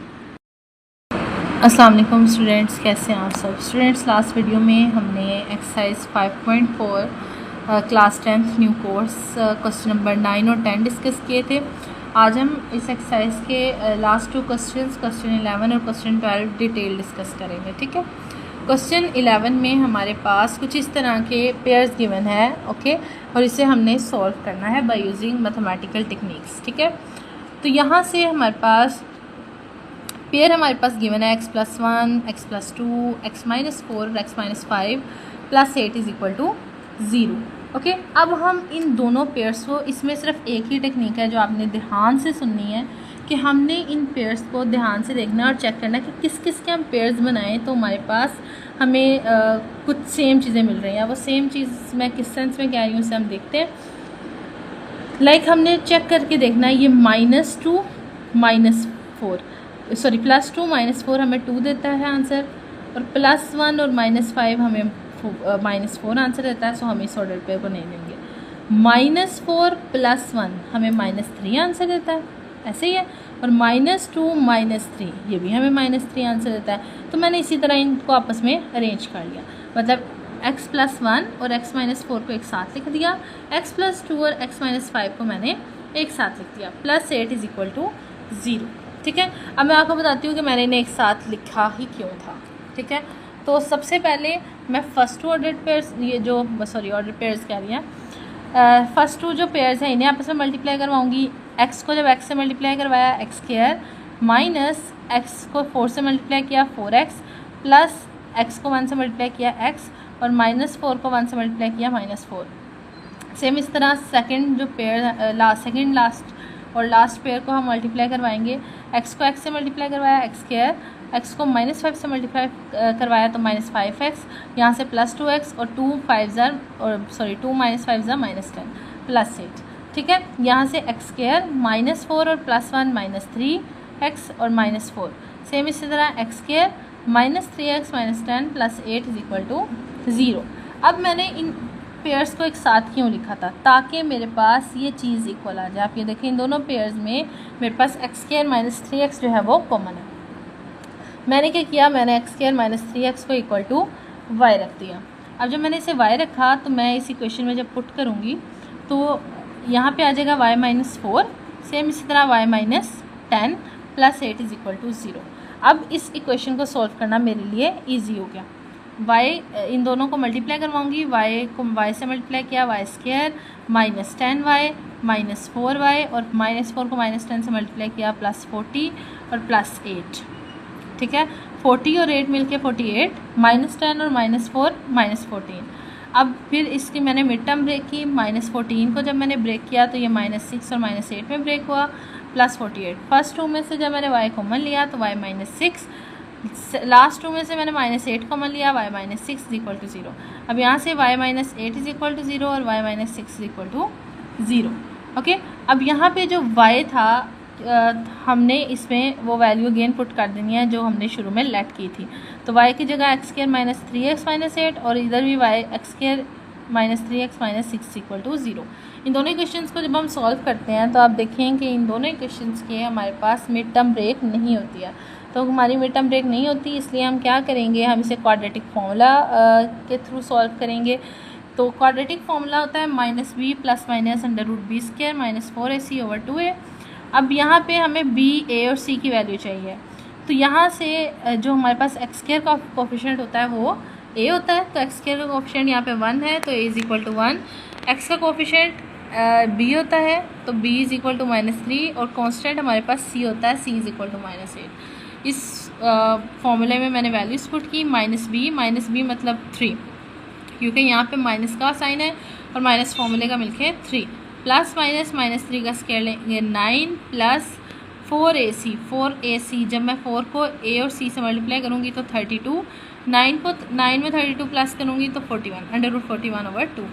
अस्सलाम वालेकुम स्टूडेंट्स, कैसे हैं आप सब स्टूडेंट्स। लास्ट वीडियो में हमने exercise 5.4 class 10th new course question number 9 और 10 डिस्कस किए थे। आज हम इस एक्सरसाइज के लास्ट 2 क्वेश्चंस, क्वेश्चन 11 और क्वेश्चन 12 डिटेल डिस्कस करेंगे। ठीक है, क्वेश्चन 11 में हमारे पास कुछ इस तरह के पेयर्स गिवन है, ओके, और इसे हमने सॉल्व करना है बाय यूजिंग मैथमेटिकल टेक्निक्स। ठीक है, तो यहाँ से हमारे पास पेयर हमारे पास गिवन है x+1, x+2, x-4, x-5 + 8 = 0। Okay, अब हम इन दोनों पेयर्स को, इसमें सिर्फ एक ही टेक्निक है जो आपने ध्यान से सुननी है कि हमने इन पेयर्स को ध्यान से देखना और चेक करना कि किस किस के हम पेयर्स बनाएं तो हमारे पास हमें कुछ सेम चीज़ें मिल रही हैं। वो सेम चीज़ मैं किस सेंस में कह रही हूँ उसे हम देखते हैं। लाइक हमने चेक करके देखना है, ये -2 -4 हमें 2 देता है आंसर, और +1 और -5 हमें -4 आंसर देता है, सो हम इस ऑर्डर पे को नहीं देंगे। -4 + 1 हमें -3 आंसर देता है, ऐसे ही है, और -2 -3 ये भी हमें -3 आंसर देता है। तो मैंने इसी तरह इनको आपस में अरेंज कर लिया, मतलब x+1 और x-4 को एक साथ लिख दिया, x+2 और x-5 को मैंने एक साथ लिख दिया, +8 = 0। ठीक है, अब मैं आपको बताती हूँ कि मैंने इन्हें एक साथ लिखा ही क्यों था। ठीक है, तो सबसे पहले मैं फर्स्ट ऑर्डर पेयर्स, ये जो ऑर्डर पेयर्स कह रही हैं, फर्स्ट टू जो पेयर्स हैं इन्हें आपस में मल्टीप्लाई करवाऊँगी। x को जब x से मल्टीप्लाई करवाया x² माइनस x को 4 से मल्टीप्लाई किया 4x प्लस x को 1 से मल्टीप्लाई किया x और -4 को 1 से मल्टीप्लाई किया -4। सेम इस तरह सेकंड जो पेयर लास्ट पेयर को हम मल्टीप्लाई करवाएंगे। x को x से मल्टीप्लाई करवाया x², x को -5 से मल्टीप्लाई करवाया तो -5x, यहाँ से +2x और 2 - 5 -10 +8। ठीक है, यहाँ से x² -4 और +1 -3x और -4। सेम इसी तरह x² -3x -10 +8 = 0। अब मैंने इन पेयर्स को एक साथ क्यों लिखा था, ताकि मेरे पास ये चीज़ इक्वल आ जाए। आप ये देखें, इन दोनों पेयर्स में मेरे पास x² -3x जो है वो कॉमन है। मैंने क्या किया, मैंने x² -3x को इक्वल टू y रख दिया। अब जब मैंने इसे y रखा तो मैं इस इक्वेशन में जब पुट करूँगी तो यहाँ पे आ जाएगा y -4, सेम इसी तरह y -10 +8 = 0। अब इस इक्वेशन को सॉल्व करना मेरे लिए इजी हो गया। y इन दोनों को मल्टीप्लाई करवाऊँगी, y को y से मल्टीप्लाई किया y² -10y -4y और -4 को -10 से मल्टीप्लाई किया +40 और +8। ठीक है, 40 और 8 मिलके 48, -10 और -4 -14। अब फिर इसकी मैंने मिड टर्म ब्रेक की, -14 को जब मैंने ब्रेक किया तो ये -6 और -8 में ब्रेक हुआ, +48। फर्स्ट टू में से जब मैंने y कॉमन लिया तो y -6, लास्ट टू में से मैंने -8 कॉमन लिया, y -6 = 0। अब यहाँ से y -8 = 0 और y -6 = 0। ओके, अब यहाँ पे जो y था हमने इसमें वो वैल्यू अगेन पुट कर देनी है जो हमने शुरू में लेट की थी। तो y की जगह x² -3x -8 और इधर भी y x² -3x -6 = 0। इन दोनों इक्वेशंस को जब हम सॉल्व करते हैं तो आप देखें कि इन दोनों इक्वेशंस के हमारे पास मिड टर्म ब्रेक नहीं होती है। तो हमारी मिड टर्म ब्रेक नहीं होती, इसलिए हम क्या करेंगे, हम इसे क्वाड्रेटिक फार्मूला के थ्रू सॉल्व करेंगे। तो क्वाड्रेटिक फार्मूला होता है -b + -√b² -4ac/2a। अब यहाँ पे हमें b, a और c की वैल्यू चाहिए। तो यहाँ से जो हमारे पास x² का कोफिशिएंट होता है वो a होता है, तो x² का कोफिशिएंट यहाँ पे 1 है तो a = 1। x का कोफिशिएंट b होता है तो b = -3 और कांस्टेंट हमारे पास c होता है, c = -8। इस फॉर्मूले में मैंने वैल्यूज पुट की, -b मतलब 3, क्योंकि यहाँ पे माइनस का साइन है और माइनस फॉर्मूले का मिलके 3, प्लस -3 का स्क्वायर लेंगे 9 + 4ac। जब मैं 4 को a और c से मल्टीप्लाई करूँगी तो 32, 9 में 32 प्लस करूँगी तो 41, √41/2।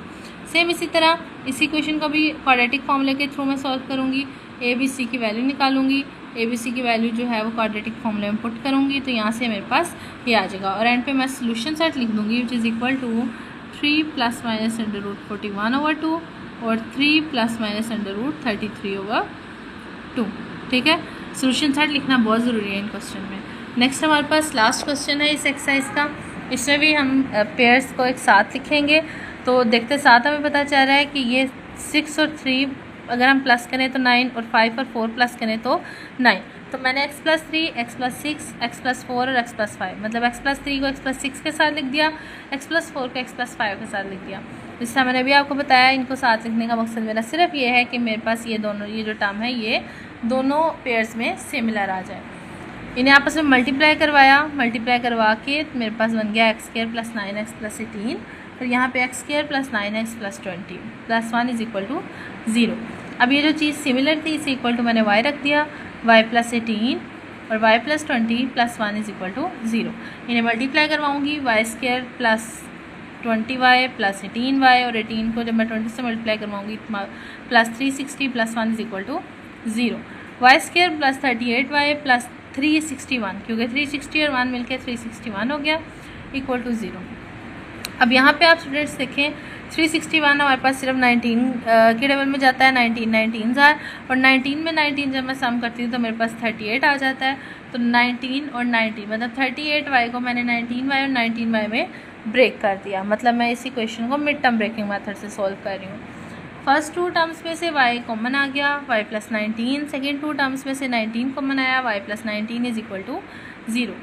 सेम इसी तरह इसी क्वेश्चन को भी क्वाड्रेटिक फॉर्मूले के थ्रू मैं सॉल्व करूँगी। a b c की वैल्यू निकालूंगी, a b c की वैल्यू जो है वो क्वाड्रेटिक फॉर्मूले में पुट करूँगी तो यहाँ से मेरे पास ये आ जाएगा और एंड पे मैं सोल्यूशन सेट लिख दूँगी विच इज़ इक्वल टू 3 ± √41/2 और 3 ± √33/2। ठीक है, सोल्यूशन सेट लिखना बहुत ज़रूरी है इन क्वेश्चन में। नेक्स्ट हमारे पास लास्ट क्वेश्चन है इस एक्सरसाइज का, इसमें भी हम पेयर्स को एक साथ लिखेंगे। तो देखते साथ हमें पता चल रहा है कि ये 6 और 3 अगर हम प्लस करें तो 9 और 5 और 4 प्लस करें तो 9। तो मैंने x+3, x+6, x+4 और x+5 मतलब x+3 को x+6 के साथ लिख दिया, x+4 को x+5 के साथ लिख दिया। जैसा मैंने अभी आपको बताया, इनको साथ लिखने का मकसद मेरा सिर्फ ये है कि मेरे पास ये दोनों, ये जो टर्म है ये दोनों पेयर्स में सिमिलर आ जाए। इन्हें आपस में मल्टीप्लाई करवाया, मल्टीप्लाई करवा के मेरे पास बन गया x² + 9x + 18, फिर यहाँ पे x² + 9x + 20 + 1 = 0। अब ये जो चीज़ सिमिलर थी इसे इक्वल टू मैंने y रख दिया, y + 18 और y + 20 + 1 = 0। इन्हें मल्टीप्लाई करवाऊँगी, y² + 20y + 18y, और 18 को जब मैं 20 से मल्टीप्लाई करवाऊँगी + 360 + 1 = 0। y² + 38y + 361, क्योंकि 360 और 1 मिलके 361 हो गया, = 0। अब यहाँ पे आप स्टूडेंट्स देखें, 361 हमारे पास सिर्फ 19 के लेवल में जाता है, 19 ज़ार, और 19 में 19 जब मैं सम करती हूँ तो मेरे पास 38 आ जाता है। तो 19 और 19 मतलब 38y को मैंने 19y और 19y में ब्रेक कर दिया, मतलब मैं इसी क्वेश्चन को मिड टर्म ब्रेकिंग मेथड से सॉल्व कर रही हूँ। फर्स्ट 2 टर्म्स में से y कॉमन आ गया, y + 19, सेकेंड 2 टर्म्स में से 19 कॉमन आया, y + 19 = 0।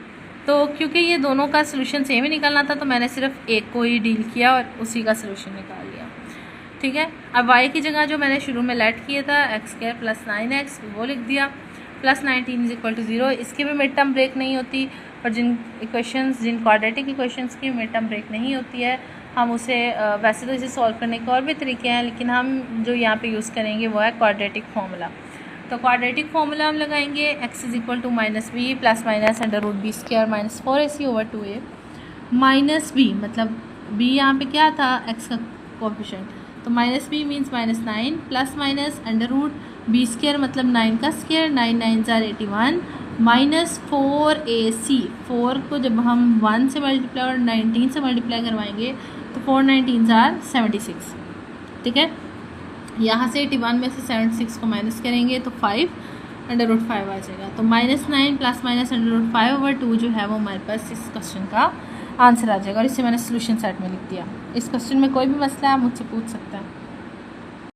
तो क्योंकि ये दोनों का सोल्यूशन सेम ही निकलना था तो मैंने सिर्फ एक को ही डील किया और उसी का सोल्यूशन निकाल लिया, ठीक है। अब y की जगह जो मैंने शुरू में लेट किया था x² + 9x वो लिख दिया, + 19 = 0। इसकी भी मिड टर्म ब्रेक नहीं होती, और जिन क्वाड्रेटिक इक्वेशंस की मिड टर्म ब्रेक नहीं होती है, हम उसे वैसे तो इसे सॉल्व करने के और भी तरीके हैं, लेकिन हम जो यहाँ पे यूज़ करेंगे वो है क्वाड्रेटिक फार्मूला। तो क्वाड्रेटिक फार्मूला हम लगाएंगे, x = -b ± √b² - 4ac/2a -b, मतलब b यहाँ पे क्या था, x का कोएफिशिएंट, तो -b मीन्स -9 ± √b² मतलब 9 का स्क्वायर, 9 9 ज़ार 81 -4ac, 4 को जब हम 1 से मल्टीप्लाई और 19 से मल्टीप्लाई करवाएंगे तो 4 19 ज़ार 76, ठीक है। यहाँ से 81 में से 76 को माइनस करेंगे तो 5 √5 आ जाएगा, तो -9 ± √5/2 जो है वो हमारे पास इस क्वेश्चन का आंसर आ जाएगा, और इसे मैंने सोल्यूशन सेट में लिख दिया। इस क्वेश्चन में कोई भी मसला आप मुझसे पूछ सकते हैं।